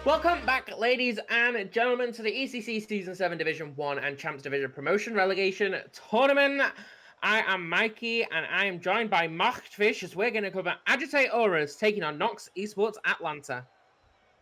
Welcome back, ladies and gentlemen, to the ECC Season 7 Division 1 and Champs Division Promotion Relegation Tournament. I am Mikey, and I am joined by Machtfish as we're going to cover Agitate Aurous taking on NOX eSports Atlanta.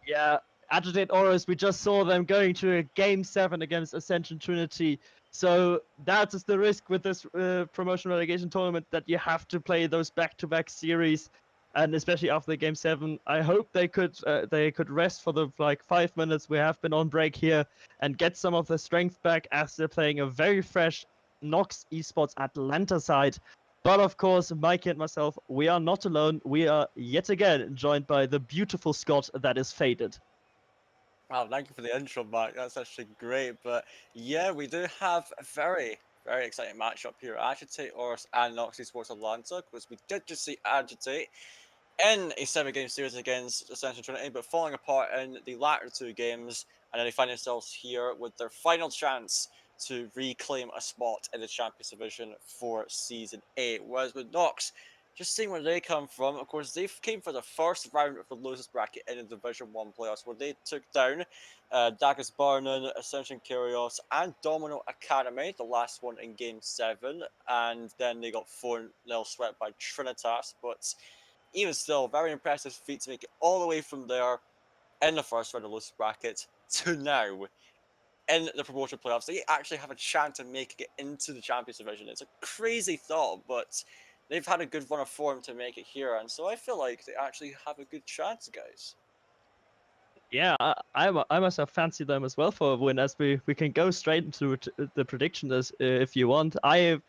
Yeah, Agitate Aurous, we just saw them going to a Game 7 against Ascension Trinity. So that is the risk with this promotion relegation tournament, that you have to play those back-to-back series. And especially after the Game 7, I hope they could rest for the 5 minutes we have been on break here and get some of the strength back, as they're playing a very fresh NOX eSports Atlanta side. But of course, Mikey and myself, we are not alone. We are yet again joined by the beautiful Scott that is faded. Wow, thank you for the intro, Mark. That's actually great. But yeah, we do have a very, very exciting matchup here. Agitate, Aurous, and NOX eSports Atlanta, because we did just see Agitate in a 7-game series against Ascension Trinity, but falling apart in the latter 2 games, and then they find themselves here with their final chance to reclaim a spot in the Champions Division for Season 8. Whereas with NOX, just seeing where they come from, of course, they came for the first round of the losers bracket in the Division 1 playoffs, where they took down Daggers Barnon, Ascension Curios, and Domino Academy, the last one in Game 7, and then they got 4-0 swept by Trinitas, but even still, very impressive feat to make it all the way from there in the first round of the losers bracket to now in the promotion playoffs. They actually have a chance of making it into the Champions Division. It's a crazy thought, but they've had a good run of form to make it here, and so I feel like they actually have a good chance, guys. Yeah, I myself fancy them as well for a win, as we can go straight into the predictions if you want. I've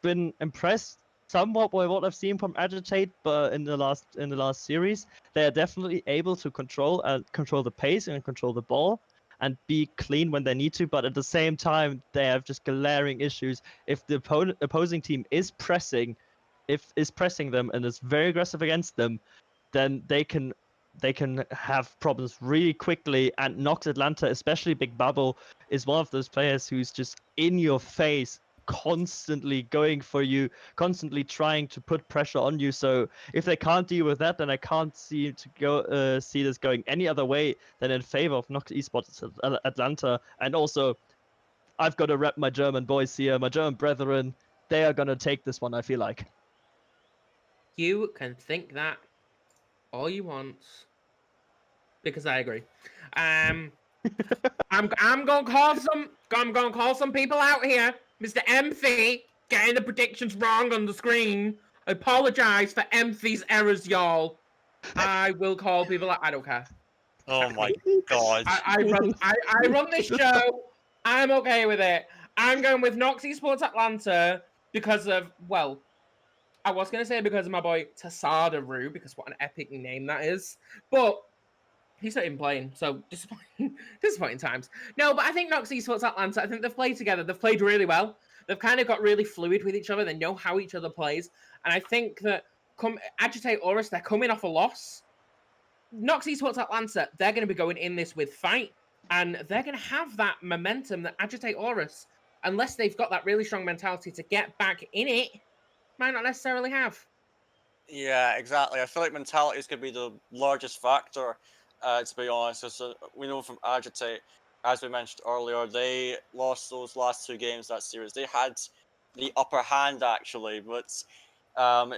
been impressed somewhat by what I've seen from Agitate, but in the last series, they are definitely able to control the pace and control the ball and be clean when they need to. But at the same time, they have just glaring issues. If the opposing team is pressing them and is very aggressive against them, then they can have problems really quickly. And NOX Atlanta, especially Big Bubble, is one of those players who's just in your face, constantly going for you, constantly trying to put pressure on you. So if they can't deal with that, then I can't see this going any other way than in favor of NOX eSports Atlanta. And also, I've got to rep my German boys here, my German brethren. They are gonna take this one, I feel like. You can think that all you want, because I agree. I'm gonna call some people out here. Mr. Emphy getting the predictions wrong on the screen. I apologize for Emphy's errors, y'all. I will call people out. I don't care. Oh my god. I run this show. I'm okay with it. I'm going with NOX eSports Atlanta because of, well, I was going to say because of my boy Tasada Rue, because what an epic name that is. But he's not even playing, so disappointing times. No, but I think NOX eSports Atlanta, I think they've played together. They've played really well. They've kind of got really fluid with each other. They know how each other plays. And I think that Agitate Aurous, they're coming off a loss. NOX eSports Atlanta, they're going to be going in this with fight. And they're going to have that momentum that Agitate Aurous, unless they've got that really strong mentality to get back in it, might not necessarily have. Yeah, exactly. I feel like mentality is going to be the largest factor, to be honest. So we know from Agitate, as we mentioned earlier, they lost those last 2 games that series. They had the upper hand, actually, but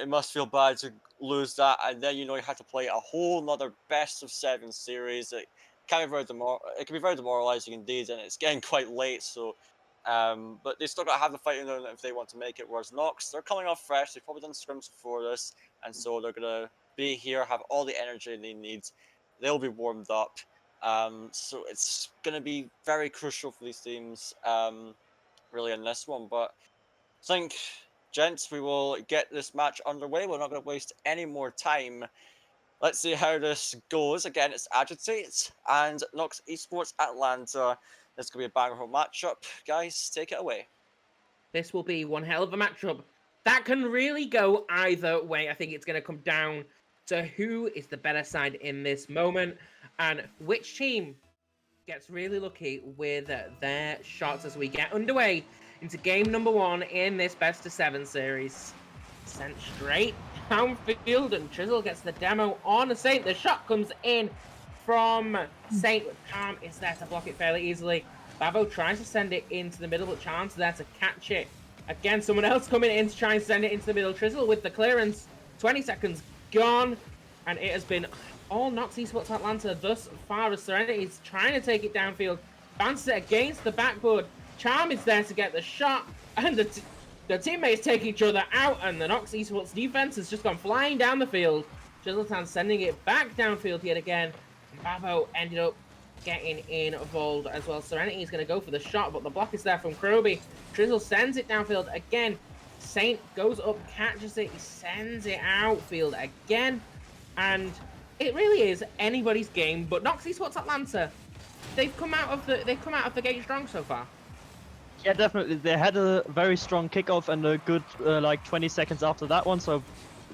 it must feel bad to lose that. And then, you have to play a whole nother best-of-7 series. It can be very demoralizing indeed, and it's getting quite late, so... but they still got to have the fight in them if they want to make it. Whereas NOX, they're coming off fresh. They've probably done scrims before this, and so they're gonna be here, have all the energy they need. They'll be warmed up. So it's gonna be very crucial for these teams, really, in this one. But I think, gents, we will get this match underway. We're not gonna waste any more time. Let's see how this goes. Again, it's Agitate and NOX eSports Atlanta. This could be a banger of a matchup. Guys, take it away. This will be one hell of a matchup. That can really go either way. I think it's going to come down to who is the better side in this moment and which team gets really lucky with their shots as we get underway into game number 1 in this best-of-7 series. Sent straight downfield, and Chisel gets the demo on the Saint. The shot comes in from Saint. Charm is there to block it fairly easily. Babo tries to send it into the middle, but Charm's there to catch it. Again, someone else coming in to try and send it into the middle. Trizzle with the clearance. 20 seconds gone. And it has been all NOX eSports Atlanta thus far as Serenity's trying to take it downfield. Bounces it against the backboard. Charm is there to get the shot. And the teammates take each other out. And the NOX eSports defense has just gone flying down the field. Drizzletown sending it back downfield yet again. And Babo ended up getting involved as well. Serenity is going to go for the shot, but the block is there from Kroby. Drizzle sends it downfield again. Saint goes up, catches it, he sends it outfield again. And it really is anybody's game, but NOX eSports Atlanta, they've come out of the gate strong so far. Yeah, definitely. They had a very strong kickoff and a good like 20 seconds after that one, so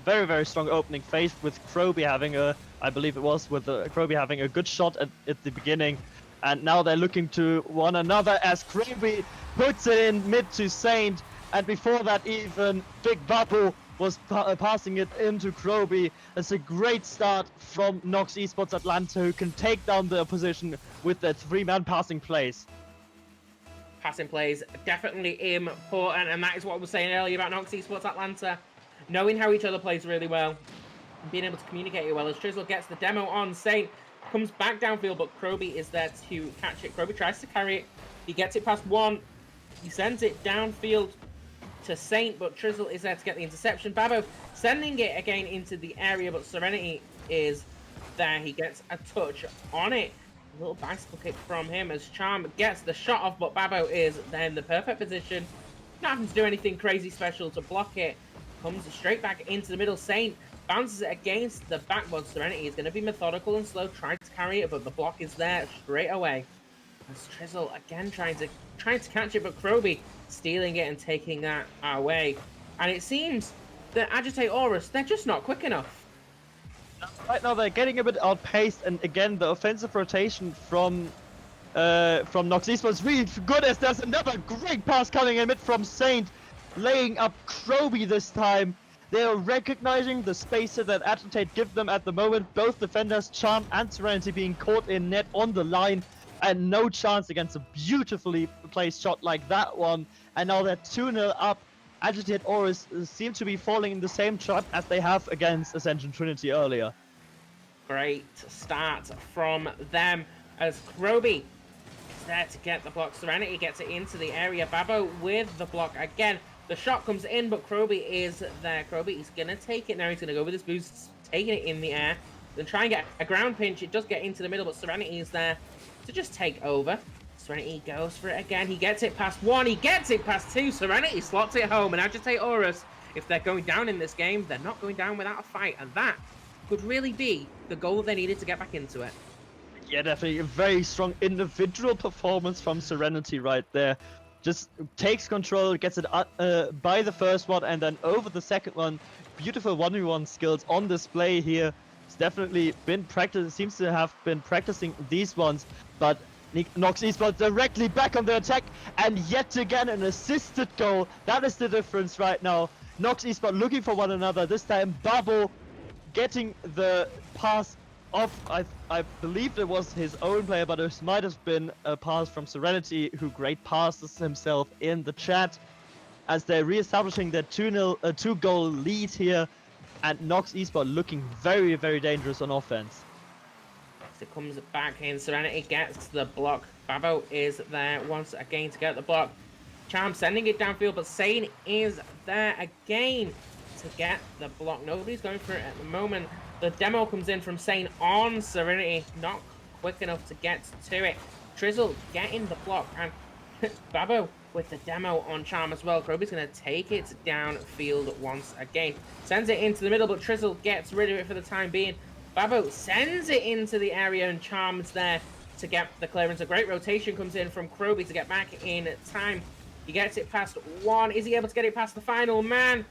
very, very strong opening phase with Kroby having I believe it was, with Kroby having a good shot at the beginning. And now they're looking to one another as Kroby puts it in mid to Saint. And before that even, Big Babu was passing it into Kroby. It's a great start from NOX eSports Atlanta, who can take down the opposition with their 3-man passing plays. Passing plays definitely important, and that is what I was saying earlier about NOX eSports Atlanta. Knowing how each other plays really well, and being able to communicate it well. As Trizzle gets the demo on Saint, comes back downfield, but Kroby is there to catch it. Kroby tries to carry it. He gets it past one. He sends it downfield to Saint, but Trizzle is there to get the interception. Babo sending it again into the area, but Serenity is there. He gets a touch on it. A little bicycle kick from him as Charm gets the shot off, but Babo is there in the perfect position. Not having to do anything crazy special to block it. Comes straight back into the middle. Saint bounces it against the backboard. Serenity is going to be methodical and slow, trying to carry it, but the block is there straight away. As Trizzle again trying to catch it, but Kroby stealing it and taking that away. And it seems that Agitate Aurous, they're just not quick enough. Right now they're getting a bit outpaced, and again the offensive rotation from NOX eSports really good, as there's another great pass coming in mid from Saint, laying up Kroby this time. They are recognizing the space that Agitate give them at the moment. Both defenders, Charm and Serenity, being caught in net on the line, and no chance against a beautifully placed shot like that one. And now they're 2-0 up. Agitate Aurous seem to be falling in the same trap as they have against Ascension Trinity earlier. Great start from them as Kroby is there to get the block. Serenity gets it into the area. Babo with the block again. The shot comes in, but Kroby is there. Kroby is going to take it now. He's going to go with his boost, taking it in the air. Then try and get a ground pinch. It does get into the middle, but Serenity is there to just take over. Serenity goes for it again. He gets it past one. He gets it past two. Serenity slots it home. And Agitate Aurous, if they're going down in this game, they're not going down without a fight. And that could really be the goal they needed to get back into it. Yeah, definitely a very strong individual performance from Serenity right there. Just takes control, gets it by the first one, and then over the second one. Beautiful 1v1 skills on display here. It's definitely been practiced. Seems to have been practicing these ones, but NOX eSports directly back on the attack, and yet again an assisted goal. That is the difference right now. NOX eSports looking for one another. This time Babo getting the pass off. I believe it was his own player, but it might have been a pass from Serenity, who great passes himself in the chat, as they're re-establishing their 2-goal lead here, and NOX eSports looking very, very dangerous on offense. It comes back in. Serenity gets the block. Babo is there once again to get the block. Charm sending it downfield, but Saint is there again to get the block. Nobody's going for it at the moment. The demo comes in from Saint on Serenity. Not quick enough to get to it. Trizzle getting the block, and Babo with the demo on Charm as well. Kroby's going to take it downfield once again. Sends it into the middle, but Trizzle gets rid of it for the time being. Babo sends it into the area, and Charm's there to get the clearance. A great rotation comes in from Kroby to get back in time. He gets it past one. Is he able to get it past the final man?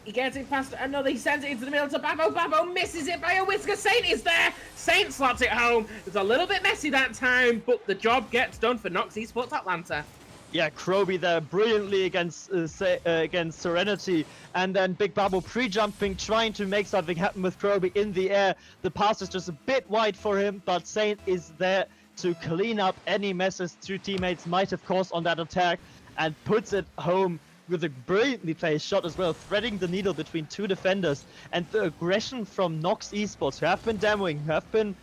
He gets it past another. He sends it into the middle to Babo. Babo misses it by a whisker. Saint is there. Saint slots it home. It's a little bit messy that time, but the job gets done for NOX eSports Atlanta. Yeah, Kroby there brilliantly against Serenity, and then Big Babo pre-jumping, trying to make something happen with Kroby in the air. The pass is just a bit wide for him, but Saint is there to clean up any messes two teammates might have caused on that attack, and puts it home with a brilliantly placed shot as well, threading the needle between two defenders. And the aggression from NOX eSports, who have been demoing, who have been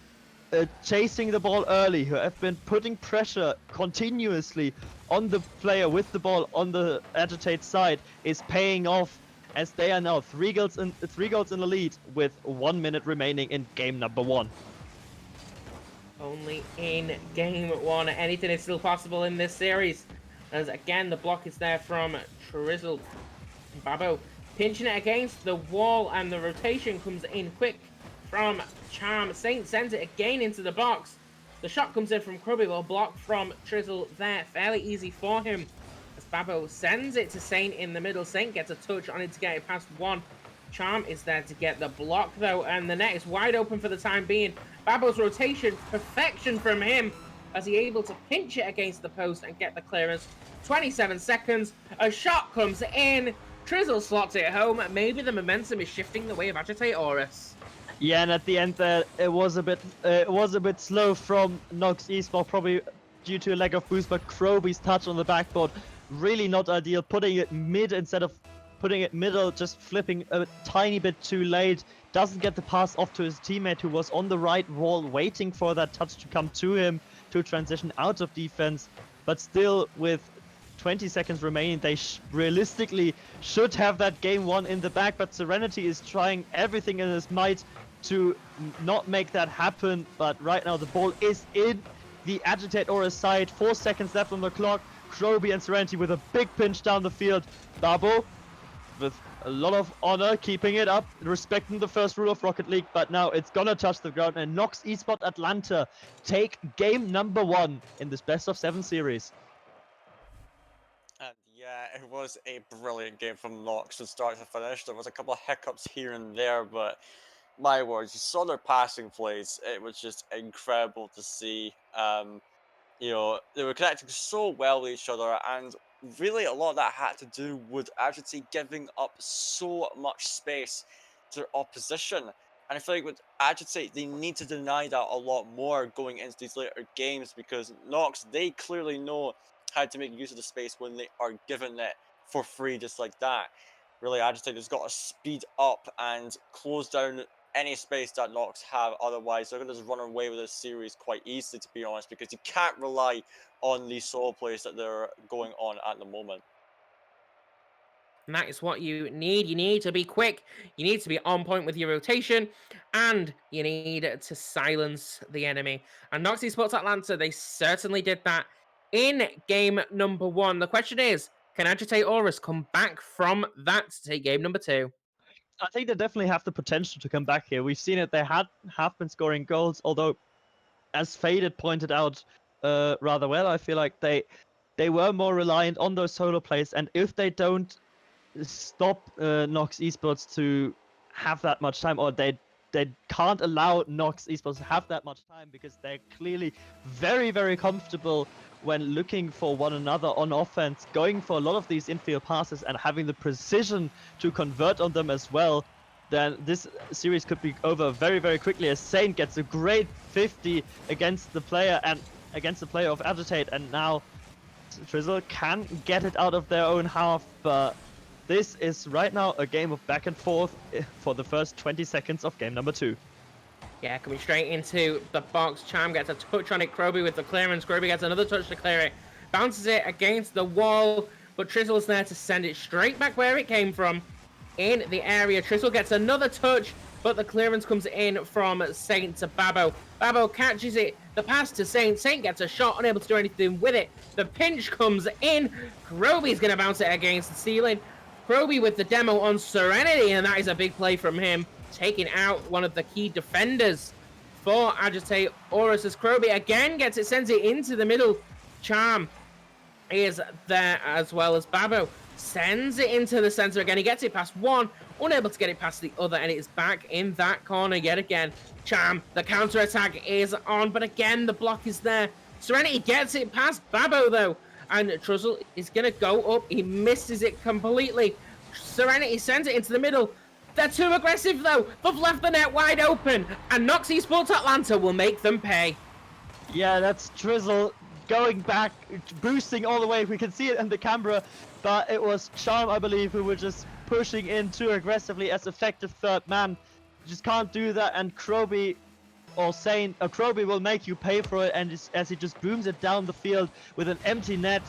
chasing the ball early, who have been putting pressure continuously on the player with the ball on the Agitate side, is paying off, as they are now 3 goals in the lead with 1 minute remaining in game number 1. Only in game 1, anything is still possible in this series. As again, the block is there from Trizzle. Babo pinching it against the wall, and the rotation comes in quick from Charm. Saint sends it again into the box. The shot comes in from Kroby, well blocked from Trizzle there. Fairly easy for him, as Babo sends it to Saint in the middle. Saint gets a touch on it to get it past one. Charm is there to get the block though, and the net is wide open for the time being. Babo's rotation, perfection from him, as he able to pinch it against the post and get the clearance. 27 seconds, a shot comes in. Trizzle slots it home. Maybe the momentum is shifting the way of Agitate Aurous. Yeah, and at the end there, it was a bit slow from NOX eSports, probably due to a lack of boost, but Kroby's touch on the backboard, really not ideal. Putting it mid instead of putting it middle, just flipping a tiny bit too late. Doesn't get the pass off to his teammate, who was on the right wall waiting for that touch to come to him to transition out of defense. But still, with 20 seconds remaining, they realistically should have that game 1 in the bag, but Serenity is trying everything in his might to not make that happen. But right now the ball is in the Agitate Aurous side. 4 seconds left on the clock. Kroby and Serenity with a big pinch down the field. Babo with a lot of honor, keeping it up, respecting the first rule of Rocket League, but now it's gonna touch the ground, and NOX eSports Atlanta take game number 1 in this best of 7 series. And yeah, it was a brilliant game from NOX from start to finish. There was a couple of hiccups here and there, but my words, you saw their passing plays. It was just incredible to see. You know, they were connecting so well with each other, and really a lot of that had to do with Agitate giving up so much space to their opposition. And I feel like with Agitate, they need to deny that a lot more going into these later games, because NOX, they clearly know how to make use of the space when they are given it for free, just like that. Really, Agitate has got to speed up and close down any space that NOX have, otherwise they're going to just run away with this series quite easily, to be honest, because you can't rely on these solo plays that they're going on at the moment. And that is what you need. You need to be quick, you need to be on point with your rotation, and you need to silence the enemy. And NOX eSports Atlanta, they certainly did that in game number 1. The question is, can Agitate Aurous come back from that to take game number 2? I think they definitely have the potential to come back here. We've seen it. They have been scoring goals, although, as Faded pointed out rather well, I feel like they were more reliant on those solo plays. And if they don't stop NOX eSports to have that much time, or they can't allow NOX eSports to have that much time, because they're clearly very, very comfortable when looking for one another on offense, going for a lot of these infield passes and having the precision to convert on them as well, then this series could be over very, very quickly, as Saint gets a great 50 against the player of Agitate, and now Trizzle can get it out of their own half, but this is right now a game of back and forth for the first 20 seconds of game number 2. Yeah, coming straight into the box. Charm gets a touch on it. Kroby with the clearance. Kroby gets another touch to clear it. Bounces it against the wall, but Trizzle's there to send it straight back where it came from, in the area. Trizzle gets another touch, but the clearance comes in from Saint to Babo. Babo catches it. The pass to Saint. Saint gets a shot, unable to do anything with it. The pinch comes in. Kroby's going to bounce it against the ceiling. Kroby with the demo on Serenity, and that is a big play from him, taking out one of the key defenders for Agitate Aurous, as Kroby again gets it, sends it into the middle. Charm is there as well, as Babo sends it into the center again. He gets it past one, unable to get it past the other, and it is back in that corner yet again. Charm, the counter attack is on, but again the block is there. Serenity gets it past Babo though, And Truzzle is going to go up. He misses it completely. Serenity sends it into the middle. They're too aggressive, though. They've left the net wide open. And NOX eSports Atlanta will make them pay. Yeah, that's Trizzle going back, boosting all the way. We can see it in the camera, but it was Charm, I believe, who were just pushing in too aggressively as effective third man. Just can't do that, and Kroby or Saint, Kroby will make you pay for it, and as he just booms it down the field with an empty net.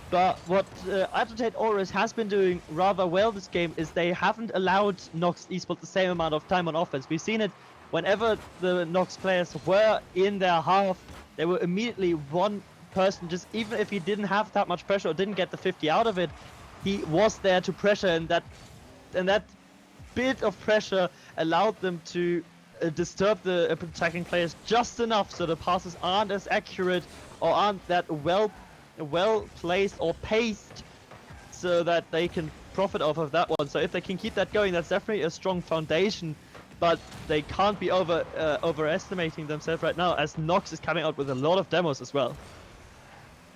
But what Agitate Aurous has been doing rather well this game is they haven't allowed NOX eSports the same amount of time on offense. We've seen it whenever the NOX players were in their half, they were immediately one person, just even if he didn't have that much pressure or didn't get the 50 out of it, he was there to pressure, and that bit of pressure allowed them to disturb the attacking players just enough so the passes aren't as accurate or aren't that well placed or paced so that they can profit off of that one. So if they can keep that going, that's definitely a strong foundation, but they can't be overestimating themselves right now, as NOX is coming out with a lot of demos as well.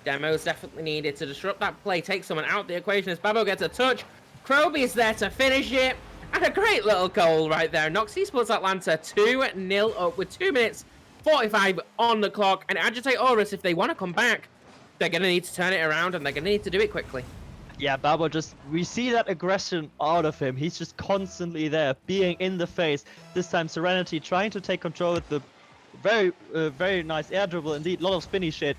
Demos definitely needed to disrupt that play, take someone out the equation as Babo gets a touch. Kroby is there to finish it. And a great little goal right there. NOX eSports Atlanta 2-0 up with 2 minutes 45 on the clock. And Agitate Aurous, if they want to come back, they're going to need to turn it around, and they're going to need to do it quickly. Yeah, Babo we see that aggression out of him. He's just constantly there, being in the face. This time Serenity trying to take control with the very nice air dribble, indeed, a lot of spinny shit.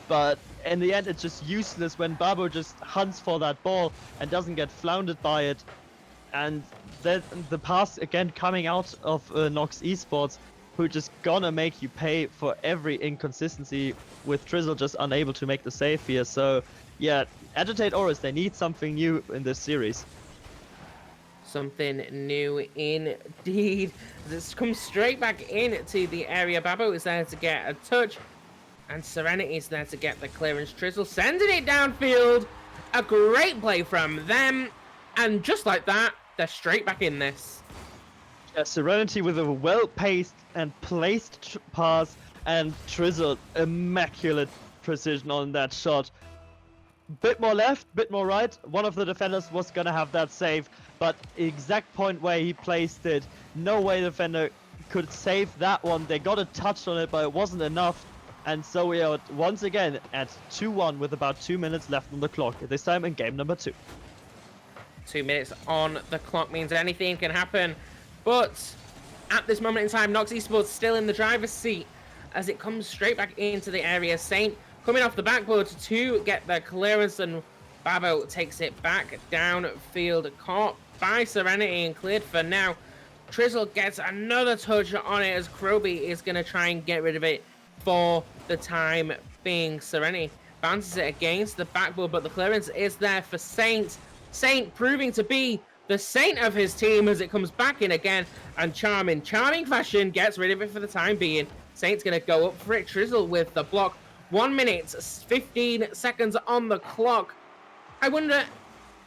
But in the end, it's just useless when Babo just hunts for that ball and doesn't get floundered by it. And then the pass again coming out of NOX eSports, who just gonna make you pay for every inconsistency, with Trizzle just unable to make the save here. So yeah, Agitate Aurous, they need something new in this series. Something new indeed. This comes straight back into the area. Babo is there to get a touch, and Serenity is there to get the clearance. Trizzle sending it downfield. A great play from them. And just like that, they're straight back in this. Yeah, Serenity with a well-paced and placed pass, and Trizzle, immaculate precision on that shot. Bit more left, bit more right. One of the defenders was gonna have that save, but exact point where he placed it, no way the defender could save that one. They got a touch on it, but it wasn't enough. And so we are once again at 2-1 with about 2 minutes left on the clock, this time in game number 2. 2 minutes on the clock means anything can happen, but at this moment in time, NOX eSports still in the driver's seat as it comes straight back into the area. Saint coming off the backboard to get the clearance, and Babo takes it back downfield, caught by Serenity and cleared for now. Trizzle gets another touch on it as Kroby is going to try and get rid of it for the time being. Serenity bounces it against the backboard, but the clearance is there for Saint. Saint proving to be the saint of his team as it comes back in again, and charming fashion gets rid of it for the time being. Saint's going to go up for it. Trizzle with the block. 1 minute, 15 seconds on the clock. I wonder,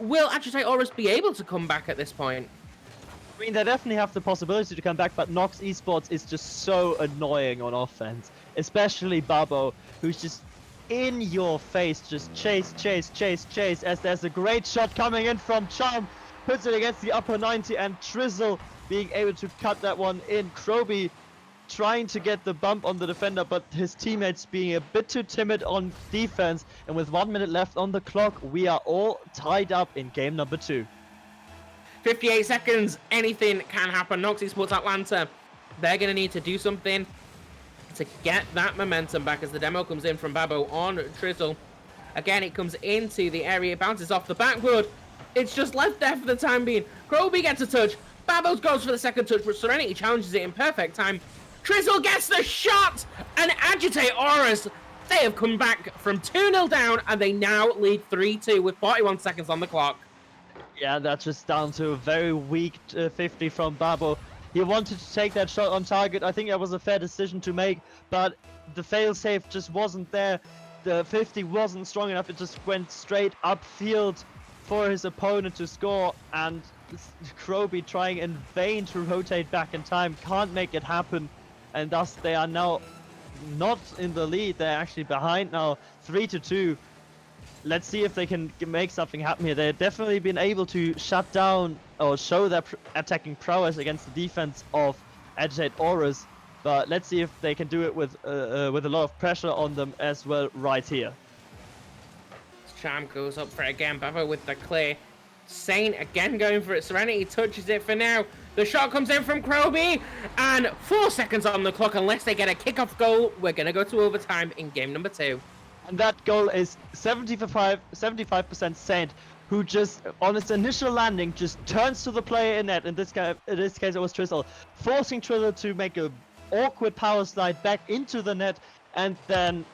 will Agitate Aurous be able to come back at this point? I mean, they definitely have the possibility to come back, but NOX eSports is just so annoying on offense. Especially Babo, who's just in your face, just chase, as there's a great shot coming in from Charm, puts it against the upper 90, and Trizzle being able to cut that one in. Kroby trying to get the bump on the defender, but his teammates being a bit too timid on defense, and with 1 minute left on the clock, we are all tied up in game number 2. 58 seconds, anything can happen. NOX eSports Atlanta, they're going to need to do something to get that momentum back as the demo comes in from Babo on Trizzle. Again, it comes into the area, bounces off the backboard. It's just left there for the time being. Kroby gets a touch. Babo goes for the second touch, but Serenity challenges it in perfect time. Trizzle gets the shot, and Agitate Aurous, they have come back from 2-0 down, and they now lead 3-2 with 41 seconds on the clock. Yeah, that's just down to a very weak 50 from Babo. He wanted to take that shot on target. I think that was a fair decision to make, but the failsafe just wasn't there. The 50 wasn't strong enough. It just went straight upfield for his opponent to score, and Kroby trying in vain to rotate back in time can't make it happen, and thus they are now not in the lead. They're actually behind now, 3-2. let's see if they can make something happen here. They've definitely been able to shut down or show their attacking prowess against the defense of Agitate Aurous, but let's see if they can do it with a lot of pressure on them as well right here. Charm goes up for it again. Babo with the clear. Saint again going for it. Serenity touches it for now. The shot comes in from Kroby, and 4 seconds on the clock. Unless they get a kickoff goal, we're going to go to overtime in game number 2. And that goal is 75% Saint, who just, on its initial landing, just turns to the player in net. In this case, it was Trizzle, forcing Trizzle to make a awkward power slide back into the net, and then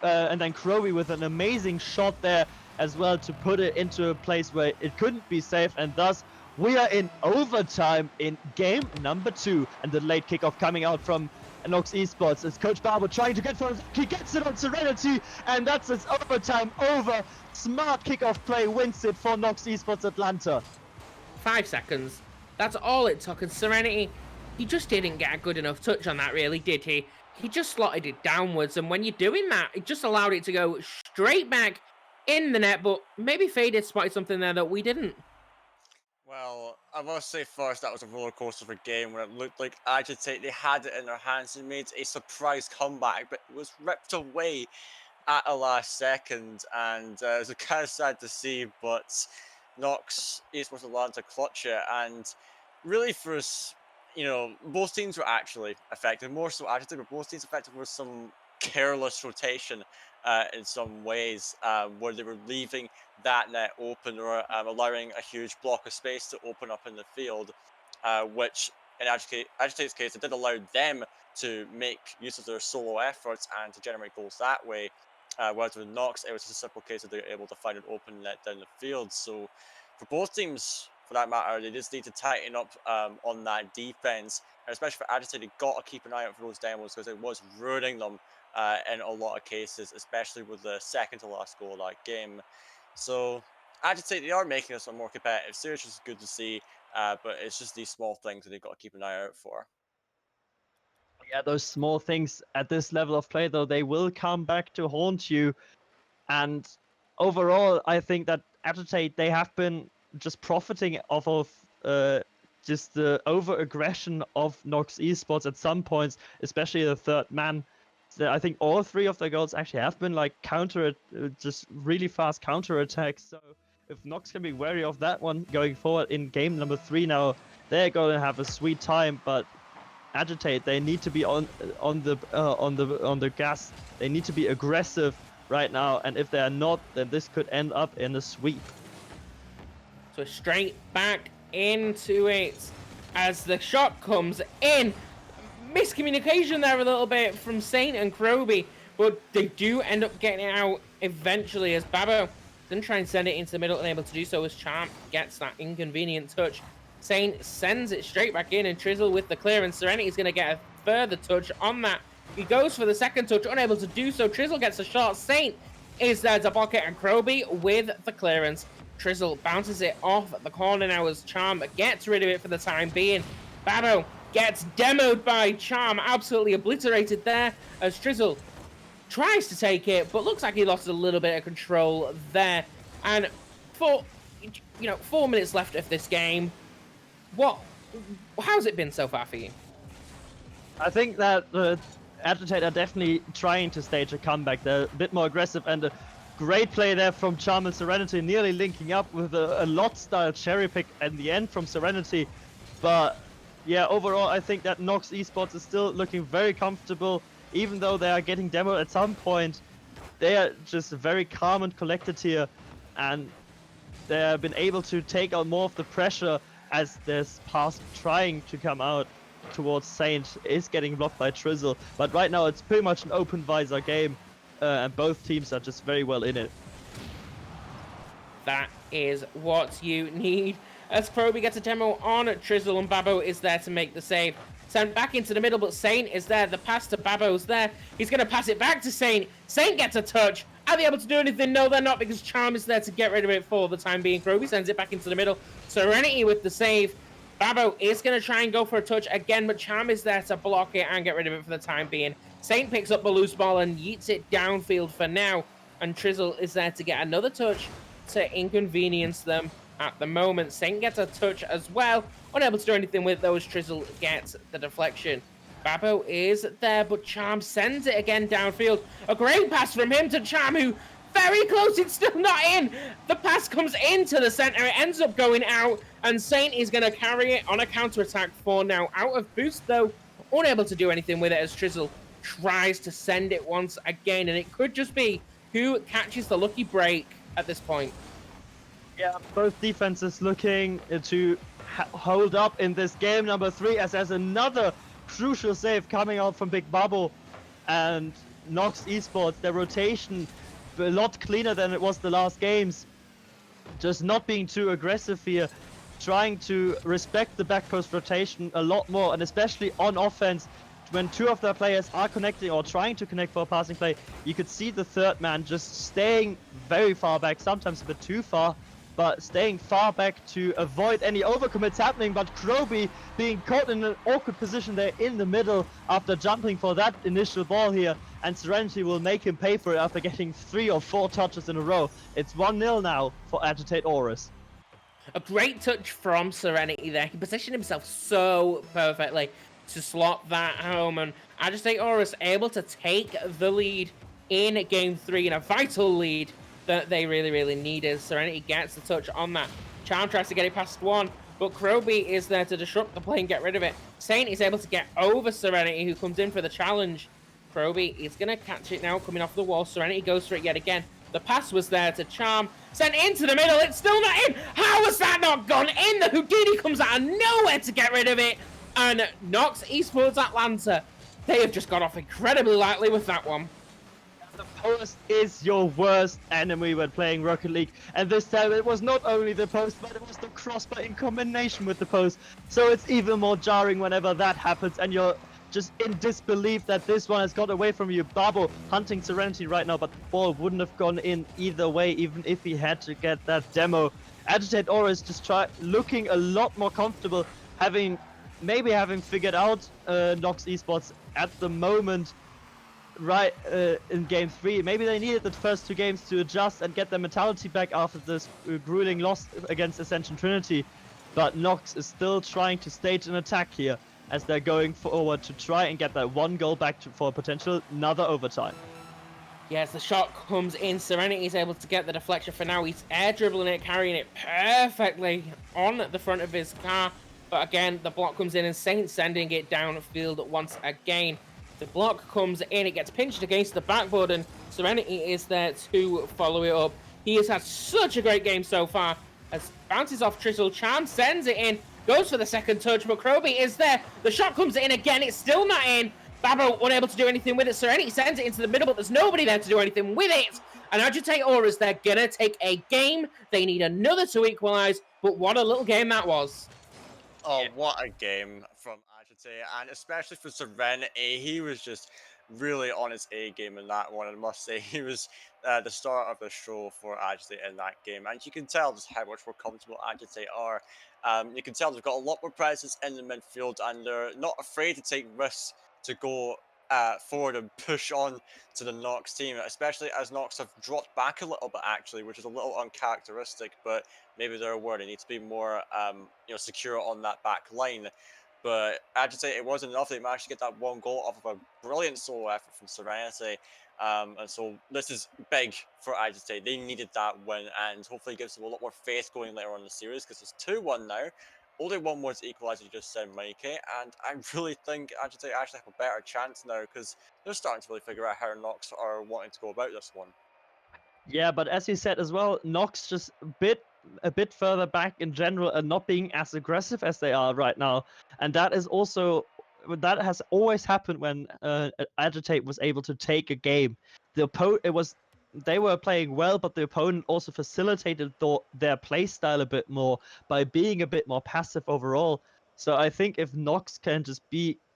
Kroby with an amazing shot there as well to put it into a place where it couldn't be safe, and thus we are in overtime in game number 2, and the late kickoff coming out from NOX eSports as Coach Barber trying to get for it. He gets it on Serenity, and that's its overtime over. Smart kickoff play wins it for NOX eSports Atlanta. 5 seconds. That's all it took, and Serenity, he just didn't get a good enough touch on that, really, did he? He just slotted it downwards, and when you're doing that, it just allowed it to go straight back in the net, but maybe Faded spotted something there that we didn't. Well, I must say first, that was a roller coaster of a game where it looked like Agitate, they had it in their hands and made a surprise comeback, but it was ripped away at the last second, and it was kind of sad to see, but NOX eSports Atlanta clutch it, and really for us, you know, both teams were actually affected, more so Agitate, but both teams affected with some careless rotation in some ways, where they were leaving that net open or allowing a huge block of space to open up in the field, which in Agitate's case, it did allow them to make use of their solo efforts and to generate goals that way. Whereas with NOX, it was just a simple case that they were able to find an open net down the field. So for both teams, for that matter, they just need to tighten up on that defense, and especially for Agitate, they got to keep an eye out for those demos because it was ruining them in a lot of cases, especially with the second to last goal of that game. So Agitate, they are making us a more competitive series, which is good to see, but it's just these small things that they've got to keep an eye out for. Yeah, those small things at this level of play, though, they will come back to haunt you. And overall, I think that Agitate, they have been just profiting off of just the over-aggression of NOX eSports at some points, especially the third man. So I think all 3 of their goals actually have been like just really fast counter-attacks. So if NOX can be wary of that one going forward in game number 3 now, they're going to have a sweet time. But Agitate, they need to be on the gas. They need to be aggressive right now, and if they are not, then this could end up in a sweep. So straight back into it as the shot comes in. Miscommunication there a little bit from Saint and Kroby, but they do end up getting it out eventually as Babo then try and send it into the middle, and able to do so as Charm gets that inconvenient touch. Saint sends it straight back in, and Trizzle with the clearance. Serenity's going to get a further touch on that. He goes for the second touch, unable to do so. Trizzle gets a shot. Saint is there to block it, and Kroby with the clearance. Trizzle bounces it off at the corner now as Charm gets rid of it for the time being. Babo gets demoed by Charm, absolutely obliterated there as Trizzle tries to take it, but looks like he lost a little bit of control there. And 4 minutes left of this game. How's it been so far for you? I think that the Agitate are definitely trying to stage a comeback. They're a bit more aggressive, and a great play there from Charm and Serenity, nearly linking up with a lot-style cherry pick at the end from Serenity. But yeah, overall, I think that NOX eSports is still looking very comfortable, even though they are getting demoed at some point. They are just very calm and collected here, and they have been able to take out more of the pressure as this pass trying to come out towards Saint is getting blocked by Trizzle. But right now it's pretty much an open visor game, and both teams are just very well in it. That is what you need. As Kroby gets a demo on Trizzle, and Babo is there to make the save. Sent back into the middle, but Saint is there. The pass to Babo's there. He's going to pass it back to Saint. Saint gets a touch. Are they able to do anything? No, they're not, because Charm is there to get rid of it for the time being. Kroby sends it back into the middle. Serenity with the save. Babo is going to try and go for a touch again, but Charm is there to block it and get rid of it for the time being. Saint picks up the loose ball and yeets it downfield for now. and Trizzle is there to get another touch to inconvenience them at the moment. Saint gets a touch as well, unable to do anything with those. Trizzle gets the deflection. Babo is there, but Charm sends it again downfield. A great pass from him to Charm, who very close, it's still not in. The pass comes into the center, it ends up going out, and Saint is going to carry it on a counter-attack for now. Out of boost, though, unable to do anything with it as Trizzle tries to send it once again, and it could just be who catches the lucky break at this point. Yeah, both defenses looking to hold up in this game number 3, as there's another crucial save coming out from Big Bubble and NOX eSports. Their rotation a lot cleaner than it was the last games. Just not being too aggressive here, trying to respect the back post rotation a lot more, and especially on offense, when two of their players are connecting or trying to connect for a passing play, you could see the third man just staying very far back, sometimes a bit too far, but staying far back to avoid any overcommits happening. But Kroby being caught in an awkward position there in the middle after jumping for that initial ball here, and Serenity will make him pay for it after getting 3 or 4 touches in a row. It's 1-0 now for Agitate Aurous. A great touch from Serenity there. He positioned himself so perfectly to slot that home, and Agitate Aurous able to take the lead in game 3, and a vital lead that they really needed. Serenity gets the touch on that. Charm tries to get it past one, but Kroby is there to disrupt the play and get rid of it. Saint is able to get over Serenity, who comes in for the challenge. Kroby is going to catch it now, coming off the wall. Serenity goes for it yet again. The pass was there to Charm. Sent into the middle. It's still not in. How has that not gone in? The Houdini comes out of nowhere to get rid of it. And NOX eSports Atlanta, they have just got off incredibly lightly with that one. The post is your worst enemy when playing Rocket League, and this time it was not only the post, but it was the crossbar in combination with the post. So it's even more jarring whenever that happens, and you're just in disbelief that this one has got away from you. Babo hunting Serenity right now, but the ball wouldn't have gone in either way, even if he had to get that demo. Agitate Aurous just looking a lot more comfortable, maybe having figured out NOX eSports at the moment. Right in game 3, maybe they needed the first 2 games to adjust and get their mentality back after this grueling loss against Ascension Trinity, but NOX is still trying to stage an attack here as they're going forward to try and get that 1 goal back for potential another overtime. Yes, the shot comes in. Serenity is able to get the deflection for now. He's air dribbling it, carrying it perfectly on the front of his car, but again the block comes in and Saint sending it downfield once again. The block comes in, it gets pinched against the backboard, and Serenity is there to follow it up. He has had such a great game so far, as bounces off Trizzle. Charm sends it in, goes for the second touch, but Kroby is there. The shot comes in again, it's still not in. Babo unable to do anything with it. Serenity sends it into the middle, but there's nobody there to do anything with it. And Agitate Aurous, they're gonna take a game. They need another to equalize, but what a little game that was. Oh, what a game from Agitate, and especially for Serenity. He was just really on his A game in that one, and I must say he was the star of the show for Agitate in that game. And you can tell just how much more comfortable Agitate are. You can tell they've got a lot more presence in the midfield, and they're not afraid to take risks to go forward and push on to the NOX team, especially as NOX have dropped back a little bit actually, which is a little uncharacteristic, but maybe they're aware they need to be more secure on that back line. But Agitate, it wasn't enough. They managed to get that 1 goal off of a brilliant solo effort from Serenity. And so this is big for Agitate. They needed that win, and hopefully it gives them a lot more faith going later on in the series, because it's 2-1 now. Only 1 more to equalise, you just said, Mikey, and I really think Agitate actually have a better chance now, because they're starting to really figure out how NOX are wanting to go about this one. Yeah, but as you said as well, NOX just a bit further back in general and not being as aggressive as they are right now, and that has always happened when Agitate was able to take a game. They were playing well, but the opponent also facilitated their play style a bit more by being a bit more passive overall. So I think if NOX can just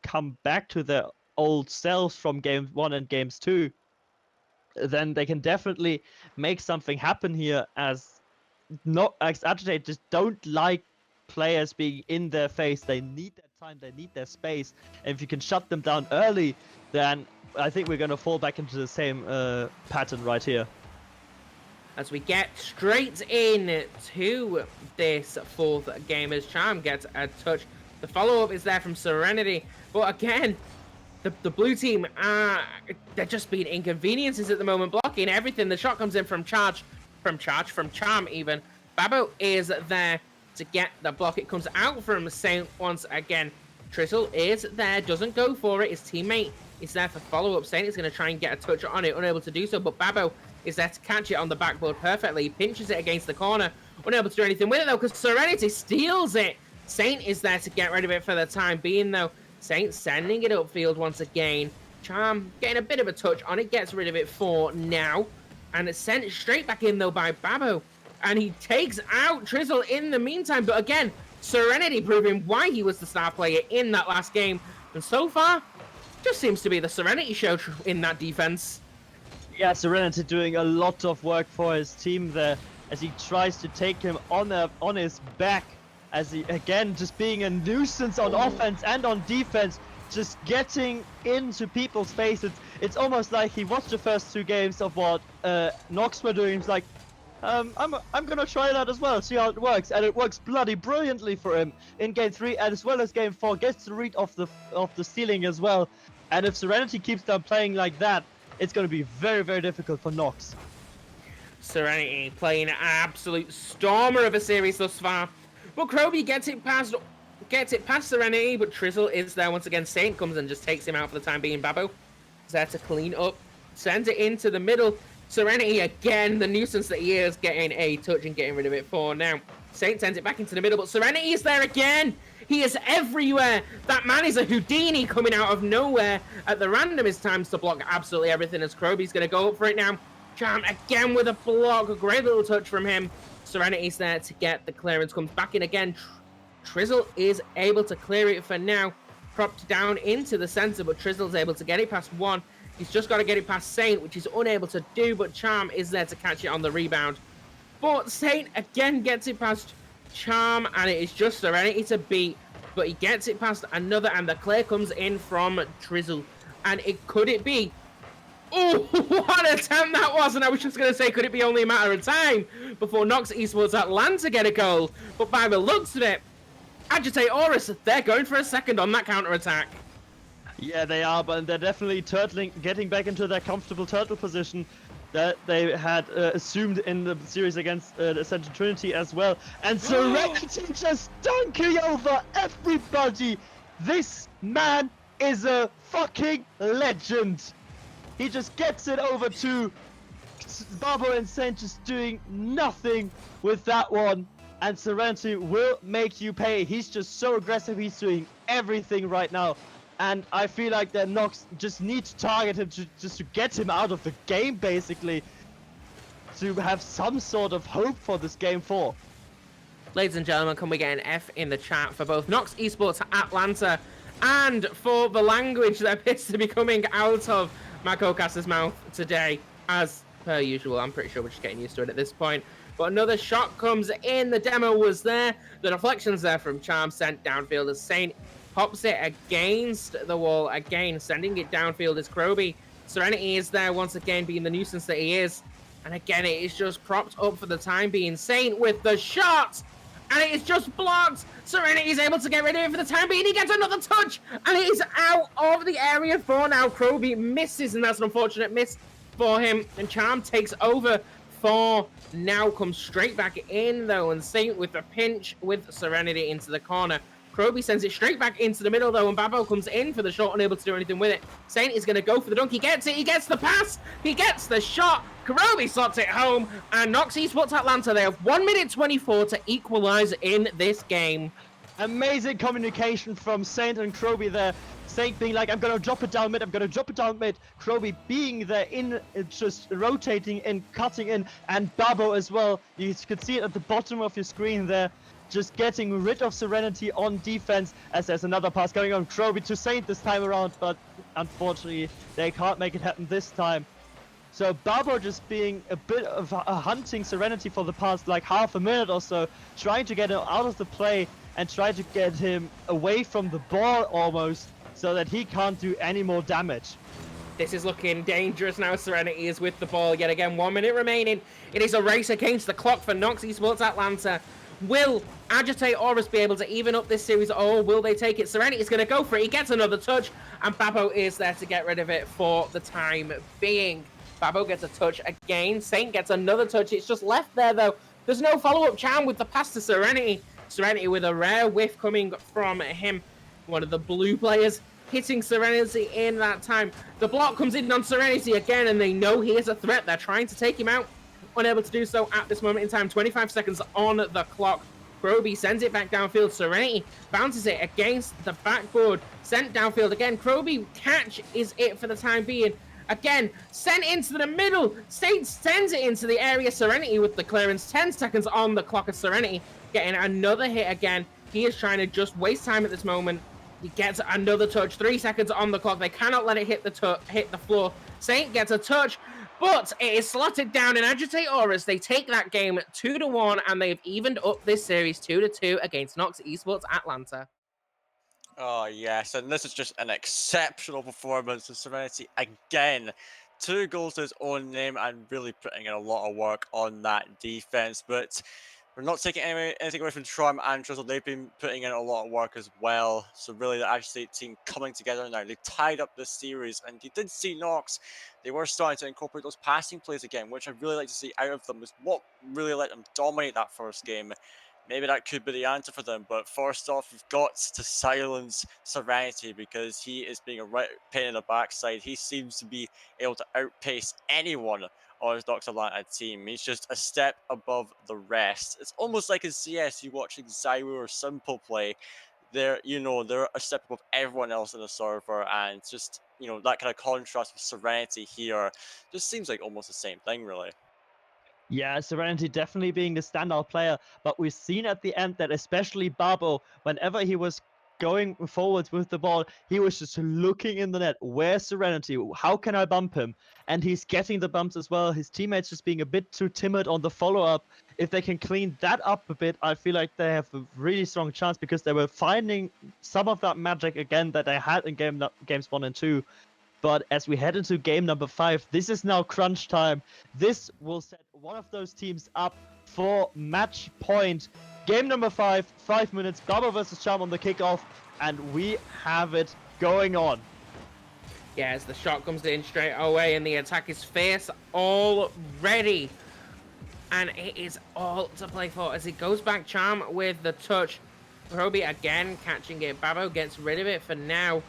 come back to their old selves from game 1 and games 2, then they can definitely make something happen here, as Agitate just don't like players being in their face. They need their time, they need their space, and if you can shut them down early, then I think we're going to fall back into the same pattern right here. as we get straight in to this fourth game as Charm gets a touch. The follow-up is there from Serenity, but again, the blue team, they're just being inconveniences at the moment, blocking everything. The shot comes in from Charm even. Babo is there to get the block. It comes out from Saint once again. Trizzle is there, doesn't go for it. His teammate is there for follow-up. Saint is going to try and get a touch on it, unable to do so, but Babo is there to catch it on the backboard perfectly. He pinches it against the corner, unable to do anything with it though, because Serenity steals it. Saint is there to get rid of it for the time being though. Saint sending it upfield once again. Charm getting a bit of a touch on it, gets rid of it for now. And it's sent straight back in though by Babo. And he takes out Trizzle in the meantime. But again, Serenity proving why he was the star player in that last game. And so far, just seems to be the Serenity show in that defense. Yeah, Serenity doing a lot of work for his team there as he tries to take him on his back. As he, again, just being a nuisance on offense and on defense, just getting into people's faces. It's almost like he watched the first two games of what NOX were doing. He's like, I'm gonna try that as well, see how it works, and it works bloody brilliantly for him in game 3 and as well as game 4. Gets the read of the stealing as well, and if Serenity keeps on playing like that, it's gonna be very, very difficult for NOX. Serenity playing an absolute stormer of a series thus far. But Kroby gets it past Serenity, but Trizzle is there once again. Saint comes and just takes him out for the time being. Babo is there to clean up, sends it into the middle. Serenity again, the nuisance that he is, getting a touch and getting rid of it for now. Saint sends it back into the middle, but Serenity is there again. He is everywhere. That man is a Houdini coming out of nowhere at the randomest times to block absolutely everything as Kroby's going to go up for it now. Charm again with a block, a great little touch from him. Serenity's there to get the clearance, comes back in again. Trizzle is able to clear it for now. Propped down into the center, but Trizzle's able to get it past one. He's just got to get it past Saint, which he's unable to do, but Charm is there to catch it on the rebound. But Saint again gets it past Charm, and it is just Serenity to beat. But he gets it past another, and the clear comes in from Trizzle. And could it be? Oh, what an attempt that was! And I was just going to say, could it be only a matter of time before NOX eSports Atlanta get a goal? But by the looks of it, Agitate Aurous, they're going for a second on that counter-attack. Yeah, they are, but they're definitely getting back into their comfortable turtle position that they had assumed in the series against the Central Trinity as well. And Serenity just dunking over everybody! This man is a fucking legend! He just gets it over to Babo and Saint, just doing nothing with that one. And Serenity will make you pay. He's just so aggressive. He's doing everything right now. And I feel like that NOX just need to target him just to get him out of the game, basically. To have some sort of hope for this game 4. Ladies and gentlemen, can we get an F in the chat for both NOX eSports Atlanta and for the language that appears to be coming out of my co-caster's mouth today, as per usual. I'm pretty sure we're just getting used to it at this point. But another shot comes in. The demo was there. The deflection's there from Charm, sent downfield as Saint pops it against the wall again, sending it downfield as Kroby. Serenity is there once again, being the nuisance that he is. And again, it is just propped up for the time being. Saint with the shot, and it is just blocked. Serenity is able to get rid of it for the time being. He gets another touch, and it is out of the area for now. Kroby misses, and that's an unfortunate miss for him. And Charm takes over for now, comes straight back in though, and Saint with the pinch with Serenity into the corner. Kroby sends it straight back into the middle though, and Babo comes in for the shot, unable to do anything with it. Saint is going to go for the dunk. He gets it. He gets the pass. He gets the shot. Kroby slots it home, and NOX eSports Atlanta, they have 1 minute 24 to equalize in this game. Amazing communication from Saint and Kroby there. Saint being like, I'm gonna drop it down mid, I'm gonna drop it down mid. Kroby being there in, just rotating and cutting in, and Babo as well. You could see it at the bottom of your screen there. Just getting rid of Serenity on defense, as there's another pass going on Kroby to Saint this time around, but unfortunately they can't make it happen this time. So Babo just being a bit of a hunting Serenity for the past like half a minute or so, trying to get him out of the play and try to get him away from the ball almost, so that he can't do any more damage. This is looking dangerous now. Serenity is with the ball yet again. 1 minute remaining. It is a race against the clock for NOX eSports Atlanta. Will Agitate Aurous be able to even up this series, or will they take it? Serenity is going to go for it. He gets another touch, and Babo is there to get rid of it for the time being. Babo gets a touch again. Saint gets another touch. It's just left there, though. There's no follow-up charm with the pass to Serenity. Serenity with a rare whiff coming from him. One of the blue players hitting Serenity in that time. The block comes in on Serenity again, and they know he is a threat. They're trying to take him out. Unable to do so at this moment in time. 25 seconds on the clock. Kroby sends it back downfield. Serenity bounces it against the backboard. Sent downfield again. Kroby catch is it for the time being. Again, sent into the middle. Saint sends it into the area. Serenity with the clearance. 10 seconds on the clock of Serenity. Getting another hit again. He is trying to just waste time at this moment. He gets another touch. 3 seconds on the clock. They cannot let it hit the floor. Saint gets a touch, but it is slotted down in Agitate Aurous. They take that game 2-1, and they've evened up this series 2-2 against NOX eSports Atlanta. Oh, yes, and this is just an exceptional performance of Serenity again. 2 goals to his own name and really putting in a lot of work on that defense. But we're not taking anything away from Trom and Drizzle. They've been putting in a lot of work as well. So really the Agitate team coming together now. They tied up this series, and you did see NOX. They were starting to incorporate those passing plays again, which I'd really like to see out of them. Was what really let them dominate that first game. Maybe that could be the answer for them, but first off, you've got to silence Serenity, because he is being a right pain in the backside. He seems to be able to outpace anyone on his NOX Atlanta team. He's just a step above the rest. It's almost like in CS, you watching Zyru or Simple play. They're a step above everyone else in the server, and just, that kind of contrast with Serenity here just seems like almost the same thing, really. Yeah, Serenity definitely being the standout player, but we've seen at the end that especially Babo, whenever he was going forwards with the ball, he was just looking in the net. Where's Serenity? How can I bump him? And he's getting the bumps as well. His teammates just being a bit too timid on the follow-up. If they can clean that up a bit, I feel like they have a really strong chance, because they were finding some of that magic again that they had in games 1 and 2. But as we head into game number 5, this is now crunch time. This will set one of those teams up for match point. Game number 5, 5 minutes, Babo versus Charm on the kickoff, and we have it going on. Yeah, as the shot comes in straight away, and the attack is fierce already. And it is all to play for as it goes back. Charm with the touch. Kroby again catching it. Babo gets rid of it for now.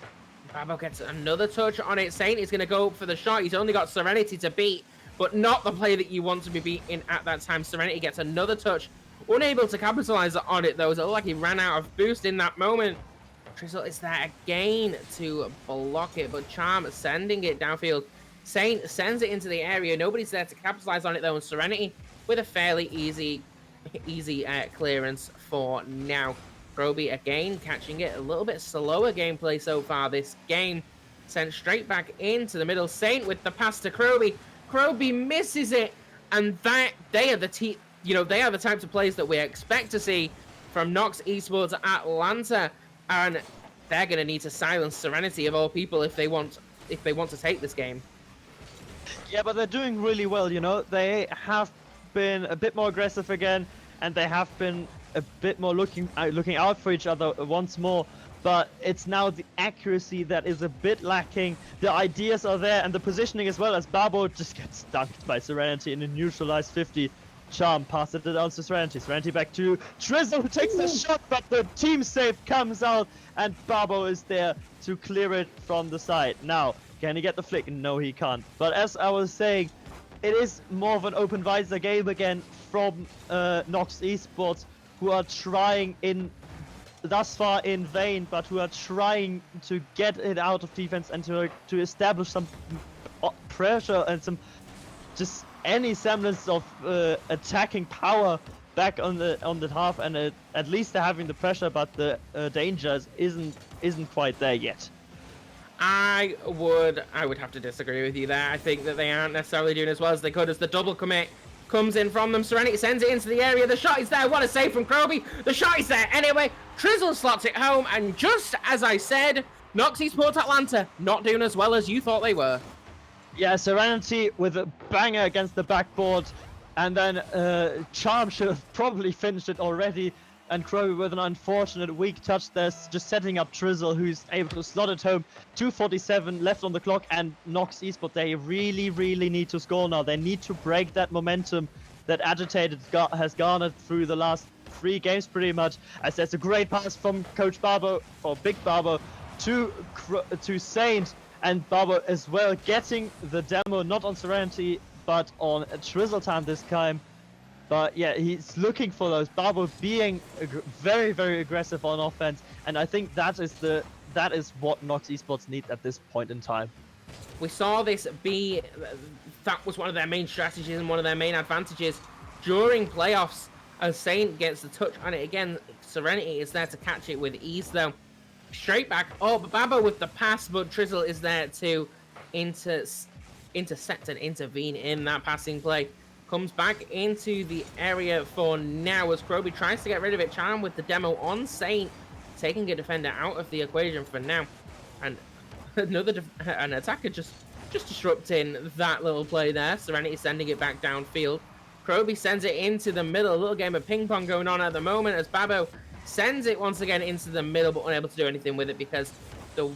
Babo gets another touch on it. Saint is going to go for the shot. He's only got Serenity to beat, but not the play that you want to be beaten at that time. Serenity gets another touch. Unable to capitalize on it, though. It looked like he ran out of boost in that moment. Drizzle is there again to block it, but Charm sending it downfield. Saint sends it into the area. Nobody's there to capitalize on it, though, and Serenity with a fairly easy clearance for now. Kroby again catching it. A little bit slower gameplay so far this game. Sent straight back into the middle. Saint with the pass to Kroby. Kroby misses it, and they are the types of plays that we expect to see from NOX eSports Atlanta, and they're going to need to silence Serenity of all people if they want to take this game. Yeah, but they're doing really well. They have been a bit more aggressive again, and they have been a bit more looking out for each other once more. But it's now the accuracy that is a bit lacking. The ideas are there, and the positioning as well, as Babo just gets dunked by Serenity in a neutralized 50. Charm passes it down to Serenity. Serenity back to Drizzle, who takes the shot, but the team save comes out, and Babo is there to clear it from the side. Now, can he get the flick? No, he can't. But as I was saying, it is more of an open visor game again from NOX eSports, who are trying thus far in vain, but who are trying to get it out of defense and to establish some pressure and some just any semblance of attacking power back on the half, and at least they're having the pressure, but the danger isn't quite there yet. I would have to disagree with you there. I think that they aren't necessarily doing as well as they could, as the double commit comes in from them. Serenity sends it into the area. The shot is there. What a save from Kroby. The shot is there anyway. Drizzle slots it home, and just as I said, NOX eSports Atlanta not doing as well as you thought they were. Yeah, Serenity with a banger against the backboard, and then Charm should have probably finished it already, and Crow with an unfortunate weak touch there, just setting up Trizzle, who's able to slot it home. 2:47 left on the clock, and NOX Esports, they really, really need to score now. They need to break that momentum that Agitated has garnered through the last 3 games pretty much, as there's a great pass from Coach Barbo, or Big Barbo, to Saint, and Barbo as well getting the demo, not on Serenity, but on Trizzletime this time. But yeah, he's looking for those. Barbo being very, very aggressive on offense, and I think that is what NOX Esports need at this point in time. We saw this be, that was one of their main strategies and one of their main advantages during playoffs, as Saint gets the touch on it again. Serenity is there to catch it with ease though. Straight back up, Babo with the pass, but Trizzle is there to intercept and intervene in that passing play. Comes back into the area for now as Kroby tries to get rid of it. Charm with the demo on Saint, taking a defender out of the equation for now. And an attacker just disrupting that little play there. Serenity sending it back downfield. Kroby sends it into the middle. A little game of ping pong going on at the moment as Babo sends it once again into the middle, but unable to do anything with it because the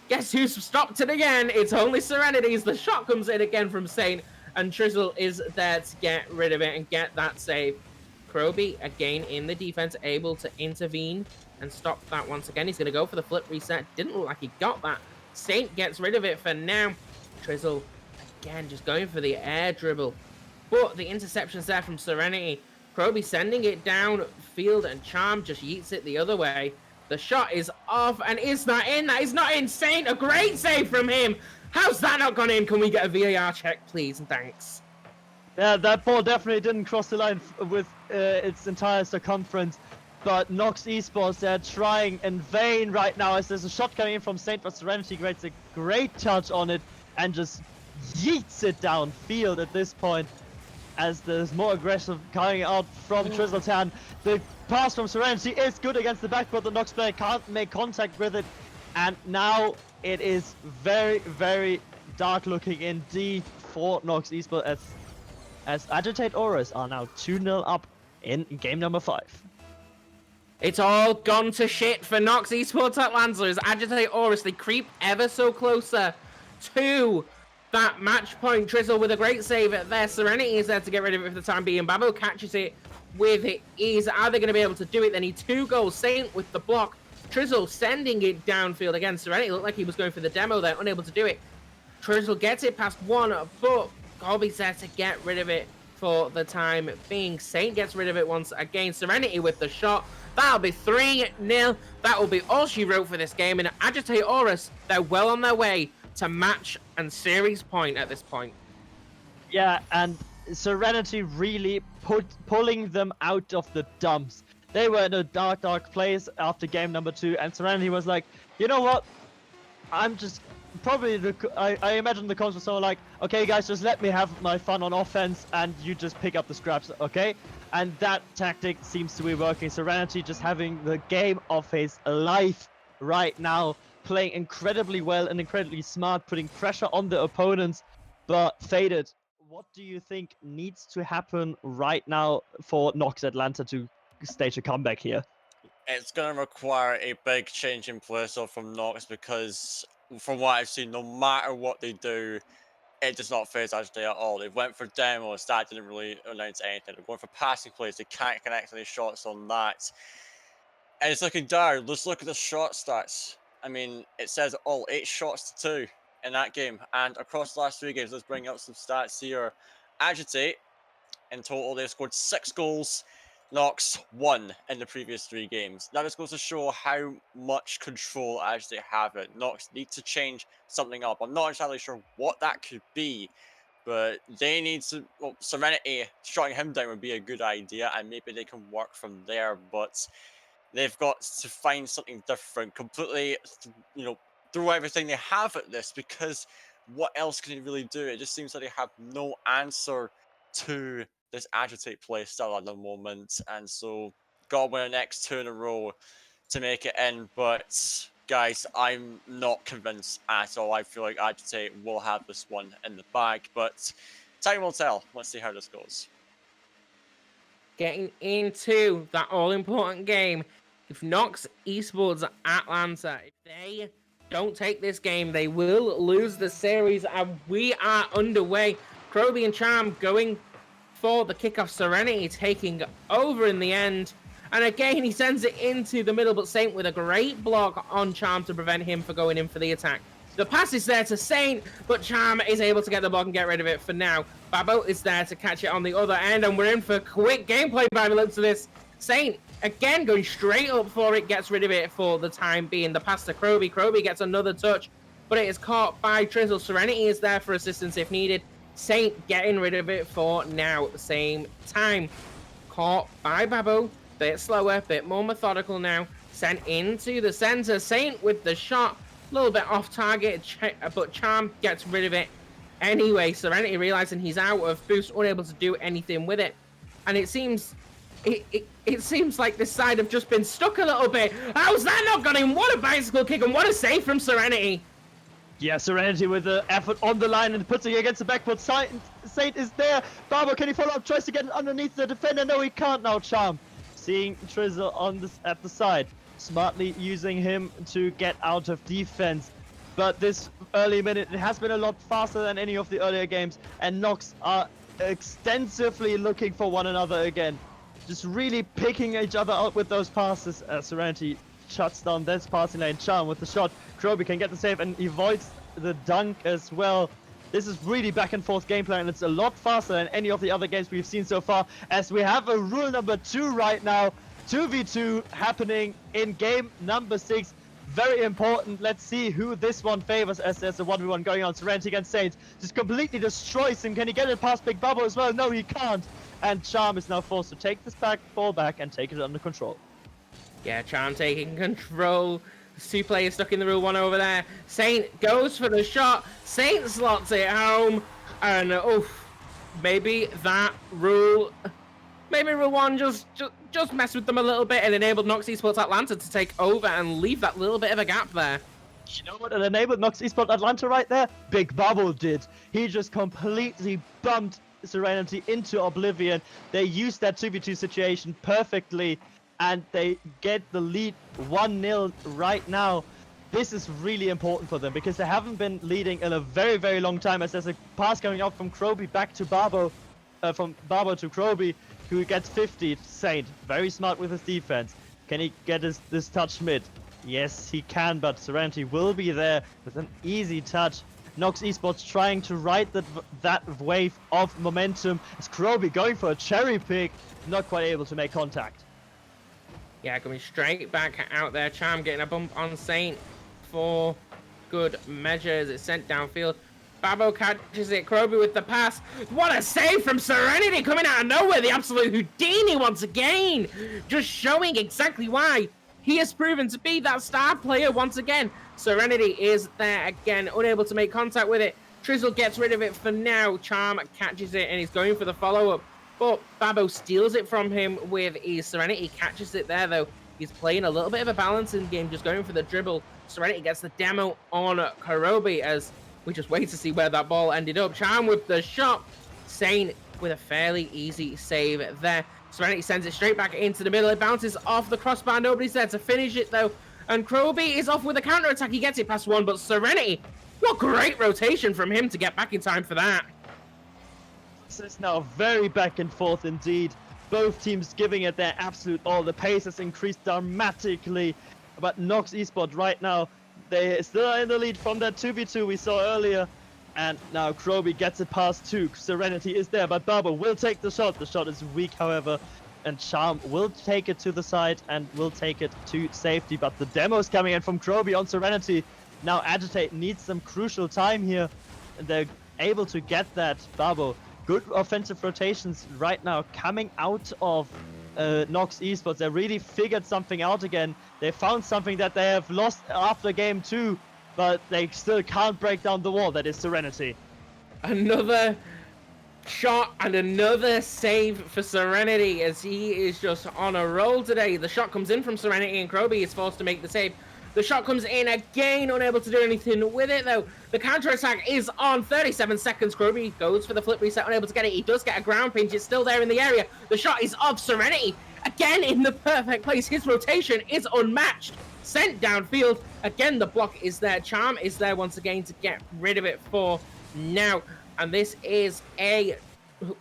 guess who's stopped it again? It's only Serenity's. The shot comes in again from Saint, and Trizzle is there to get rid of it and get that save. Kroby again in the defense, able to intervene and stop that once again. He's going to go for the flip reset. Didn't look like he got that. Saint gets rid of it for now. Trizzle again just going for the air dribble, but the interception's there from Serenity. Kroby sending it downfield, and Charm just yeets it the other way. The shot is off, and is not in. That is not insane. A great save from him. How's that not gone in? Can we get a VAR check, please? And thanks. Yeah, that ball definitely didn't cross the line with its entire circumference. But NOX Esports, they're trying in vain right now as there's a shot coming in from Saint, but Serenity gets a great touch on it and just yeets it downfield at this point, as there's more aggressive coming out from Trizzletan. The pass from Serenity is good against the backboard. The NOX player can't make contact with it. And now it is very, very dark looking indeed for NOX Esports as Agitate Aurous are now 2-0 up in game number 5. It's all gone to shit for NOX Esports Atlanta as Agitate Aurous, they creep ever so closer to that match point. Trizzle with a great save there. Serenity is there to get rid of it for the time being. Babo catches it with ease. Are they going to be able to do it? They need 2 goals. Saint with the block. Trizzle sending it downfield again. Serenity looked like he was going for the demo there, unable to do it. Trizzle gets it past one, but Colby's there to get rid of it for the time being. Saint gets rid of it once again. Serenity with the shot. That'll be 3-0. That will be all she wrote for this game. And Agitate Aurous, they're well on their way to match and series point at this point. Yeah, and Serenity really pulling them out of the dumps. They were in a dark place after game number 2, and Serenity was like, you know what? I'm just probably I imagine the coach was so like, okay guys, just let me have my fun on offense and you just pick up the scraps, okay? And that tactic seems to be working. Serenity just having the game of his life right now, playing incredibly well and incredibly smart, putting pressure on the opponents. But Faded, what do you think needs to happen right now for NOX Atlanta to stage a comeback here? It's going to require a big change in play so from NOX, because from what I've seen, no matter what they do, it does not phase Agitate at all. They went for demos, that didn't really announce anything. They're going for passing plays, they can't connect any shots on that. And it's looking dire. Let's look at the shot stats. I mean, it says all 8 shots to 2 in that game. And across the last 3 games, let's bring up some stats here. Agitate, in total, they've scored 6 goals. NOX 1 in the previous 3 games. Now this goes to show how much control Agitate have it. NOX need to change something up. I'm not entirely sure what that could be, but they need to, well, Serenity, shutting him down would be a good idea, and maybe they can work from there, but they've got to find something different, completely, you know, throw everything they have at this, because what else can they really do? It just seems like they have no answer to this Agitate play style at the moment, and so got to win the next 2 in a row to make it in. But Guys, I'm not convinced at all. I feel like Agitate will have this one in the bag, but time will tell. Let's see how this goes. Getting into that all-important game. If NOX eSports Atlanta, if they don't take this game, they will lose the series, and we are underway. Kroby and Charm going for the kickoff. Serenity taking over in the end. And again, he sends it into the middle, but Saint with a great block on Charm to prevent him from going in for the attack. The pass is there to Saint, but Charm is able to get the block and get rid of it for now. Babo is there to catch it on the other end, and we're in for quick gameplay by the looks of this. Saint, again, going straight up for it, gets rid of it for the time being. The pass to Kroby. Kroby gets another touch, but it is caught by Trizzle. Serenity is there for assistance if needed. Saint getting rid of it for now at the same time. Caught by Babo. Bit slower, bit more methodical now. Sent into the center. Saint with the shot. A little bit off target, but Charm gets rid of it anyway. Serenity realizing he's out of boost, unable to do anything with it. And it seems like this side have just been stuck a little bit. How's that not got him? What a bicycle kick and what a save from Serenity. Yeah, Serenity with the effort on the line and puts it against the backboard. Saint is there. Barbo, can he follow up? Tries to get underneath the defender. No, he can't now. Charm seeing Trizzle at the side. Smartly using him to get out of defense. But this early minute, it has been a lot faster than any of the earlier games. And NOX are extensively looking for one another again. Just really picking each other out with those passes. Serenity shuts down this passing lane. Charm with the shot. Kroby can get the save and avoids the dunk as well. This is really back and forth gameplay, and it's a lot faster than any of the other games we've seen so far, as we have a rule number 2 right now. 2v2 happening in game number 6. Very important. Let's see who this one favors, as there's a 1v1 going on. Serenity against Saints just completely destroys him. Can he get it past Big Bubble as well? No, he can't. And Charm is now forced to take this ball back and take it under control. Yeah, Charm taking control. There's 2 players stuck in the rule 1 over there. Saint goes for the shot. Saint slots it home. And maybe rule 1 just messed with them a little bit and enabled NOX eSports Atlanta to take over and leave that little bit of a gap there. You know what it enabled NOX eSports Atlanta right there? Big Bubble did. He just completely bumped Serenity into oblivion. They used that 2v2 situation perfectly, and they get the lead 1-0 right now. This is really important for them because they haven't been leading in a very, very long time, as there's a pass coming out from Kroby back to Barbo, from Barbo to Kroby, who gets 50. Saint, very smart with his defense. Can he get this touch mid? Yes, he can, but Serenity will be there with an easy touch. NOX eSports trying to ride that wave of momentum, as Kroby going for a cherry pick, not quite able to make contact. Yeah, coming straight back out there. Charm getting a bump on Saint for good measures. It's sent downfield. Babo catches it. Kroby with the pass. What a save from Serenity coming out of nowhere. The absolute Houdini once again. Just showing exactly why he has proven to be that star player once again. Serenity is there again, unable to make contact with it. Trizzle gets rid of it for now. Charm catches it and he's going for the follow-up. But Babo steals it from him with ease. Serenity catches it there, though. He's playing a little bit of a balancing game, just going for the dribble. Serenity gets the demo on Kroby as we just wait to see where that ball ended up. Charm with the shot. Saint with a fairly easy save there. Serenity sends it straight back into the middle. It bounces off the crossbar. Nobody's there to finish it, though. And Kroby is off with a counter-attack. He gets it past 1, but Serenity, what great rotation from him to get back in time for that. This is now very back and forth indeed. Both teams giving it their absolute all. The pace has increased dramatically. But NOX eSports right now, they still are in the lead from that 2v2 we saw earlier. And now Kroby gets it past 2. Serenity is there, but Barbo will take the shot. The shot is weak, however. And Charm will take it to the side and will take it to safety. But the demo is coming in from Kroby on Serenity. Now Agitate needs some crucial time here. And they're able to get that. Barbo, good offensive rotations right now coming out of NOX eSports. They really figured something out again. They found something that they have lost after game 2. But they still can't break down the wall. That is Serenity. Another shot and another save for Serenity as he is just on a roll today. The shot comes in from Serenity and Kroby is forced to make the save. The shot comes in again, unable to do anything with it, though. The counter-attack is on. 37 seconds. Groby goes for the flip reset, unable to get it. He does get a ground pinch. It's still there in the area. The shot is off. Serenity, again in the perfect place. His rotation is unmatched. Sent downfield. Again, the block is there. Charm is there once again to get rid of it for now. And this is a...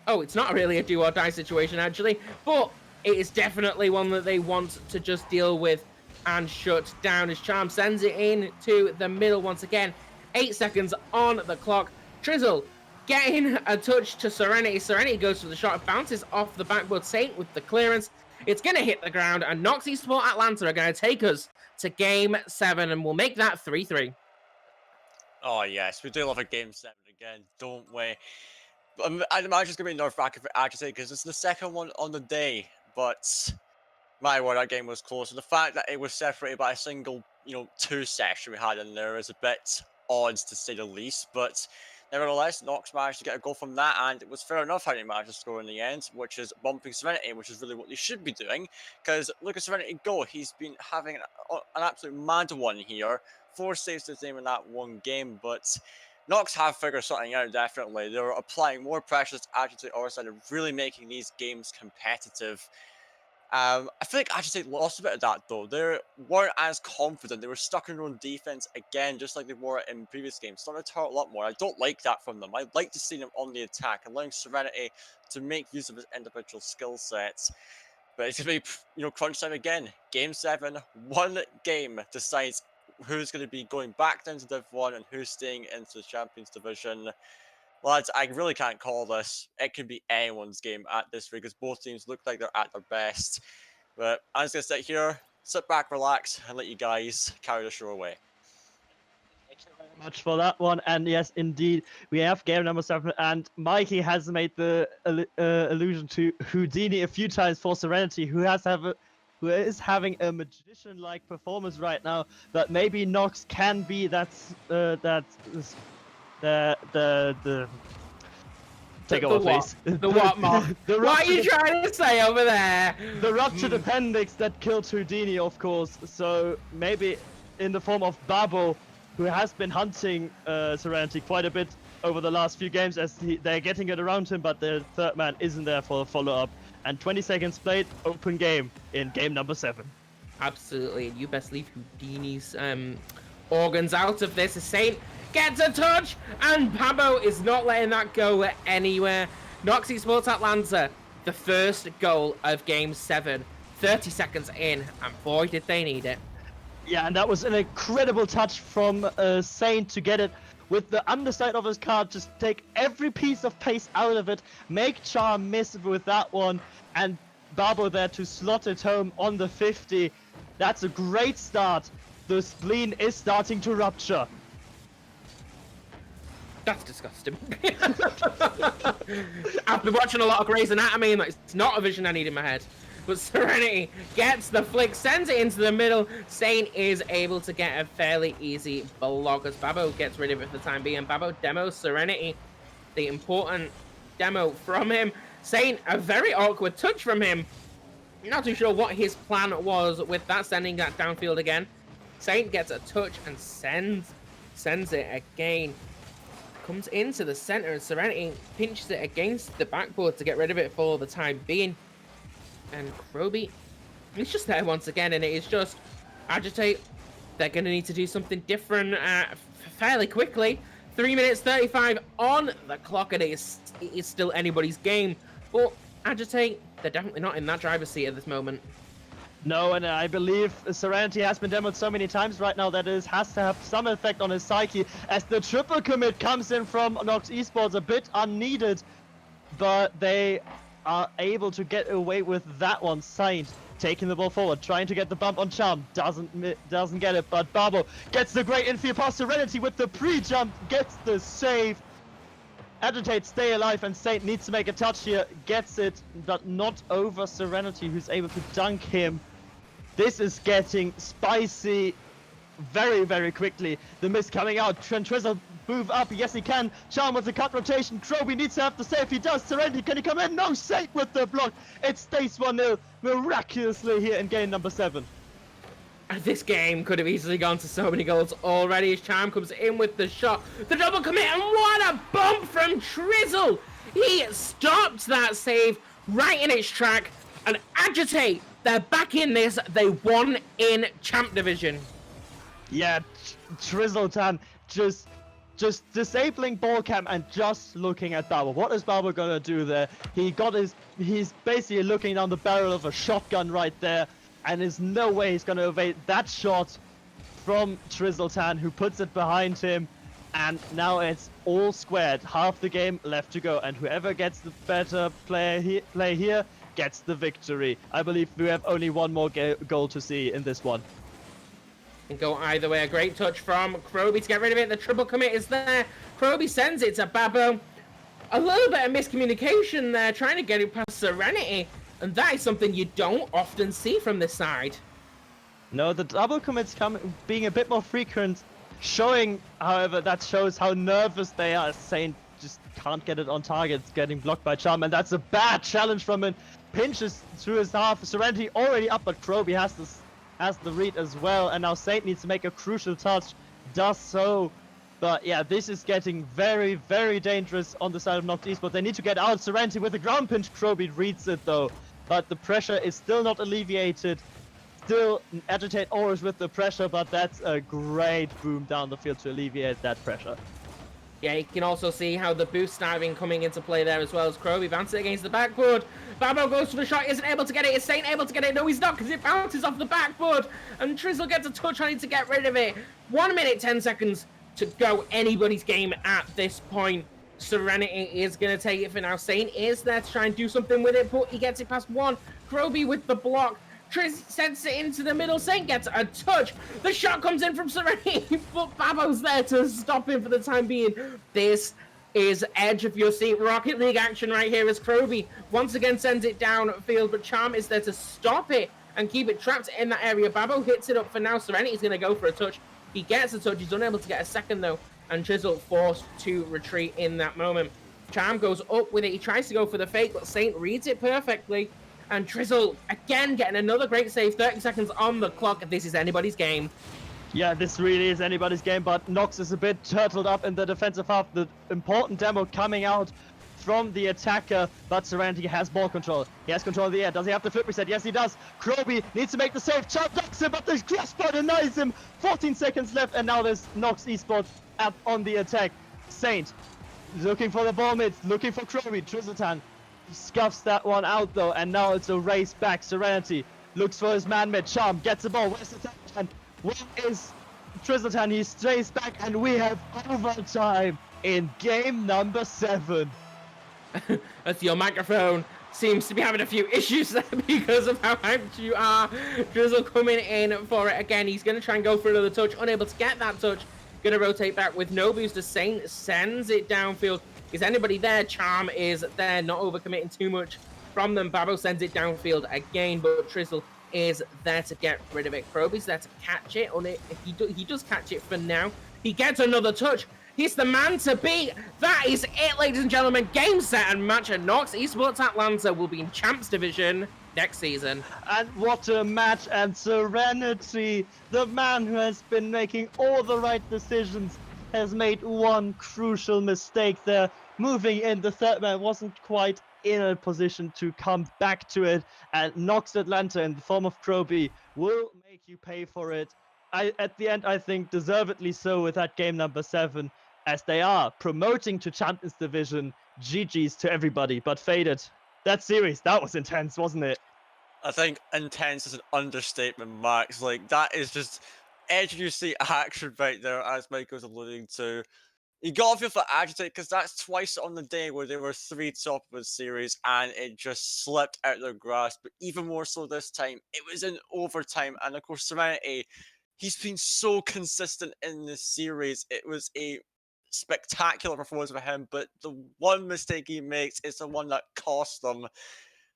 Oh, it's not really a do-or-die situation, actually. But it is definitely one that they want to just deal with and shut down as Charm sends it in to the middle once again. 8 seconds on the clock. Trizzle getting a touch to Serenity. Serenity goes for the shot. It bounces off the backboard. Saint with the clearance. It's going to hit the ground. And NOX eSports Atlanta are going to take us to Game 7. And we'll make that 3-3. Oh, yes. We do love a Game 7 again, don't we? I'd imagine it's going to be nerve wracking for Agitate because it's the second one on the day. But my word, that game was close. And the fact that it was separated by a single, 2 session we had in there is a bit odd to say the least. But nevertheless, NOX managed to get a goal from that, and it was fair enough how they managed to score in the end, which is bumping Serenity, which is really what they should be doing. Because look at Serenity go. He's been having an absolute mad one here. 4 saves to his name in that one game, but NOX have figured something out, definitely. They're applying more pressure to Agitate Aurous and really making these games competitive. I feel like Agitate lost a bit of that, though. They weren't as confident. They were stuck in their own defense again, just like they were in previous games. Starting to turn a lot more. I don't like that from them. I'd like to see them on the attack, allowing Serenity to make use of his individual skill sets. But it's going to be, crunch time again. Game 7, one game decides who's going to be going back down to Div 1 and who's staying into the Champions Division. Lads, I really can't call this. It could be anyone's game at this rate because both teams look like they're at their best. But I'm just going to sit here, sit back, relax, and let you guys carry the show away. Thank you very much for that one. And yes, indeed, we have game number 7. And Mikey has made the allusion to Houdini a few times for Serenity, who is having a magician-like performance right now. But maybe NOX can be the take over, please. The what, Mark? What are you trying to say over there? The ruptured appendix that killed Houdini, of course. So maybe in the form of Babo, who has been hunting Serenity quite a bit over the last few games as they're getting it around him, but the third man isn't there for a follow-up. And 20 seconds played, open game in game number 7. Absolutely, and you best leave Houdini's organs out of this. Saint gets a touch, and Pabo is not letting that go anywhere. NOX eSports Atlanta, the first goal of Game 7. 30 seconds in, and boy, did they need it. Yeah, and that was an incredible touch from Saint to get it with the underside of his card, just take every piece of pace out of it, make Charm miss with that one, and Babo there to slot it home on the 50. That's a great start. The spleen is starting to rupture. That's disgusting. I've been watching a lot of Grey's Anatomy, and it's not a vision I need in my head. But Serenity gets the flick, sends it into the middle. Saint is able to get a fairly easy block as Babo gets rid of it for the time being. Babo demos Serenity, the important demo from him. Saint, a very awkward touch from him. Not too sure what his plan was with that, sending that downfield again. Saint gets a touch and sends it again. Comes into the center and Serenity pinches it against the backboard to get rid of it for the time being. And Groby, he's just there once again, and it is just Agitate. They're going to need to do something different fairly quickly. 3 minutes 35 on the clock, and it is still anybody's game. But Agitate, they're definitely not in that driver's seat at this moment. No, and I believe Serenity has been demoed so many times right now that it has to have some effect on his psyche, as the triple commit comes in from NOX eSports, a bit unneeded, but they are able to get away with that one. Saint taking the ball forward, trying to get the bump on Charm, doesn't get it, but Babo gets the great infield pass. Serenity with the pre-jump gets the save. Agitate, stay alive, and Saint needs to make a touch here, gets it, but not over Serenity, who's able to dunk him. This is getting spicy very, very quickly. The miss coming out. Trizzle move up. Yes, he can. Charm with the cut rotation. Groby needs to have the save. He does. Serenity, can he come in? No, Saint with the block. It stays 1-0 miraculously here in game number 7. This game could have easily gone to so many goals already as Charm comes in with the shot. The double commit, and what a bump from Trizzle! He stopped that save right in its track, and Agitate, they're back in this. They won in Champ Division. Yeah, Trizzleton just disabling ball cam and just looking at Bauer. What is Bauer gonna do there? He's basically looking down the barrel of a shotgun right there, and there's no way he's gonna evade that shot from Trizzleton, who puts it behind him, and now it's all squared. Half the game left to go, and whoever gets the better play here gets the victory. I believe we have only one more goal to see in this one. Can go either way. A great touch from Kroby to get rid of it. The triple commit is there. Kroby sends it to Babo. A little bit of miscommunication there, trying to get it past Serenity, and that is something you don't often see from this side. No, the double commits being a bit more frequent, showing, however, that shows how nervous they are. Saint just can't get it on target, it's getting blocked by Charm, and that's a bad challenge from him. Pinches through his half. Serenity already up, but Kroby has the read as well, and now Saint needs to make a crucial touch, does so. But yeah, this is getting very, very dangerous on the side of NOX eSports. They need to get out. Serenity with a ground pinch. Kroby reads it though, but the pressure is still not alleviated. Still Agitate Aurous with the pressure, but that's a great boom down the field to alleviate that pressure. Yeah, you can also see how the boost diving coming into play there as well as Kroby bounces against the backboard. Babo goes for the shot, isn't able to get it. Is Saint able to get it? No, he's not, because it bounces off the backboard. And Trizzle gets a touch on it to get rid of it. 1 minute, 10 seconds to go. Anybody's game at this point. Serenity is going to take it for now. Saint is there to try and do something with it, but he gets it past one. Kroby with the block. Triz sends it into the middle. Saint gets a touch. The shot comes in from Serenity, but Babo's there to stop him for the time being. This is edge of your seat Rocket League action right here as Kroby once again sends it downfield, but Charm is there to stop it and keep it trapped in that area. Babo hits it up for now. Serenity's going to go for a touch. He gets a touch. He's unable to get a second though, and Trizzle forced to retreat in that moment. Charm goes up with it. He tries to go for the fake, but Saint reads it perfectly. And Trizzle, again, getting another great save. 30 seconds on the clock. This is anybody's game. Yeah, this really is anybody's game, but NOX is a bit turtled up in the defensive half. The important demo coming out from the attacker, but Serenity has ball control. He has control of the air. Does he have the flip reset? Yes, he does. Kroby needs to make the save. Chubb ducks him, but the crossbar denies him. 14 seconds left, and now there's NOX eSports up on the attack. Saint looking for the ball mid, looking for Kroby. Trizzleton scuffs that one out though, and now it's a race back. Serenity looks for his man mid. Charm gets the ball. Where's the touchdown? Where is Trizzleton? He strays back, and we have overtime in game number 7. That's your microphone seems to be having a few issues there because of how hyped you are. Drizzle coming in for it again. He's going to try and go for another touch. Unable to get that touch. Going to rotate back with no booster. Saint sends it downfield. Is anybody there? Charm is there, not overcommitting too much from them. Babo sends it downfield again, but Trizzle is there to get rid of it. Kroby's there to catch it. He does catch it for now. He gets another touch. He's the man to beat. That is it, ladies and gentlemen. Game, set, and match at NOX eSports Atlanta will be in Champs Division next season. And what a match, and Serenity, the man who has been making all the right decisions, has made one crucial mistake there. Moving in, the third man wasn't quite in a position to come back to it, and NOX Atlanta in the form of Kroby will make you pay for it. At the end, I think deservedly so with that game number 7, as they are promoting to Champions Division. GG's to everybody, but Faded, that series, that was intense, wasn't it? I think intense is an understatement, Max. Like, that is just edge of your seat action right there, as Michael's alluding to. You gotta feel for Agitate, because that's twice on the day where they were 3 top of the series and it just slipped out of their grasp. But even more so this time, it was in overtime. And of course, Serenity, he's been so consistent in this series. It was a spectacular performance for him, but the one mistake he makes is the one that cost them.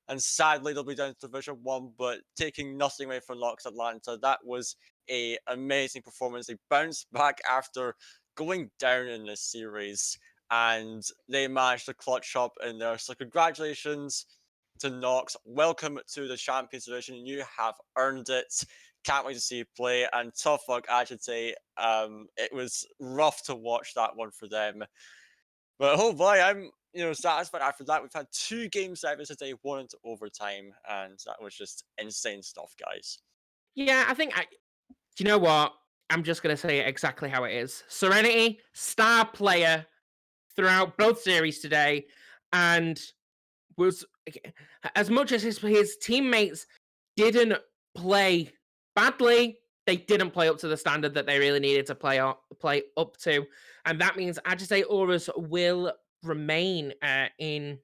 And sadly, they'll be down to Division 1, but taking nothing away from NOX Atlanta. That was an amazing performance. They bounced back after going down in this series, and they managed to clutch up in there. So congratulations to NOX. Welcome to the Champions Division. You have earned it. Can't wait to see you play, and tough luck, Agitate. It was rough to watch that one for them. But oh boy, I'm satisfied after that. We've had 2 game sevens today, 1 into overtime, and that was just insane stuff, guys. Yeah, do you know what? I'm just going to say it exactly how it is. Serenity, star player throughout both series today, and was, as much as his teammates didn't play badly, they didn't play up to the standard that they really needed to play up to, and that means Agitate Aurous will remain in.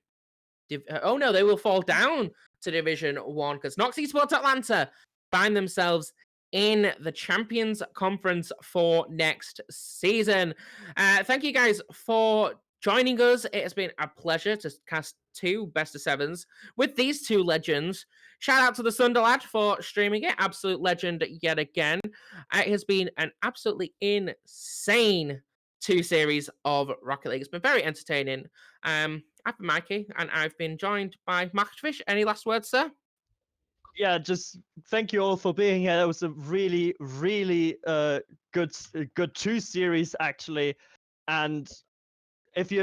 Oh no, they will fall down to Division 1 because NOX eSports Atlanta find themselves in the Champions Conference for next season. Thank you guys for joining us. It has been a pleasure to cast 2 best of 7s with these 2 legends. Shout out to the Sunderlad for streaming it. Absolute legend yet again. It has been an absolutely insane 2 series of Rocket League. It's been very entertaining. I've been Mikey, and I've been joined by Marketfish. Any last words, sir? Yeah, just thank you all for being here. That was a really, really good 2 series actually. And if you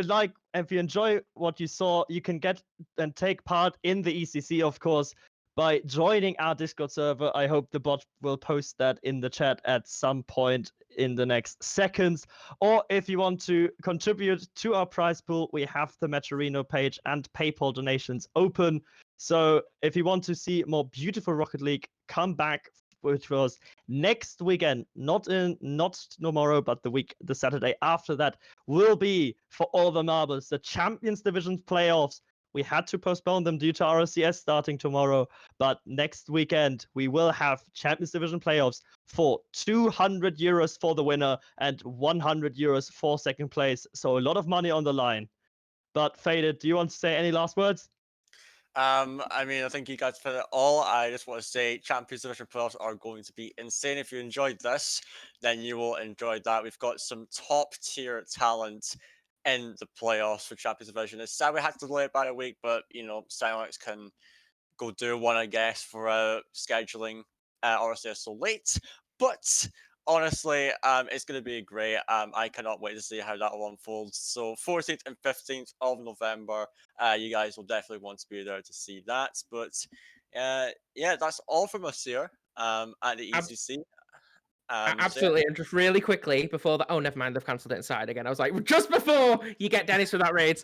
enjoy what you saw, you can get and take part in the ECC, of course, by joining our Discord server. I hope the bot will post that in the chat at some point in the next seconds. Or if you want to contribute to our prize pool, we have the Matcherino page and PayPal donations open. So if you want to see more beautiful Rocket League, come back, which was next weekend, not tomorrow, but the Saturday after that will be for all the marbles, the Champions Division playoffs. We had to postpone them due to ROCS starting tomorrow, but next weekend we will have Champions Division playoffs for 200 euros for the winner and 100 euros for second place. So a lot of money on the line. But Faded, do you want to say any last words? I mean, I think you guys said it all. I just want to say Champions Division playoffs are going to be insane. If you enjoyed this, then you will enjoy that. We've got some top tier talent in the playoffs for Champions Division. It's sad we had to delay it by a week, but Silence can go do one, I guess, for scheduling RCS so late. But honestly, it's going to be great. I cannot wait to see how that will unfold. So 14th and 15th of November, you guys will definitely want to be there to see that. But yeah, that's all from us here at the ECC. Absolutely, and just really quickly before that. Oh, never mind, they've cancelled it inside again. I was like, just before you get Dennis with that raids.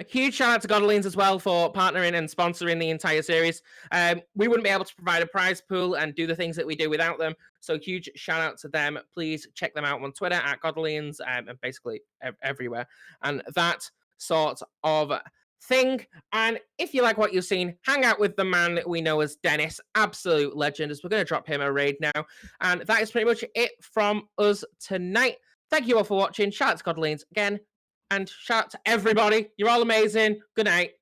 Huge shout out to Godalions as well for partnering and sponsoring the entire series. We wouldn't be able to provide a prize pool and do the things that we do without them. So huge shout out to them. Please check them out on Twitter at Godalions and basically everywhere. And that sort of thing. And if you like what you've seen, hang out with the man that we know as Dennis, absolute legend, as we're going to drop him a raid now. And that is pretty much it from us tonight. Thank you all for watching. Shout out to Godalions again, and shout out to everybody. You're all amazing. Good night.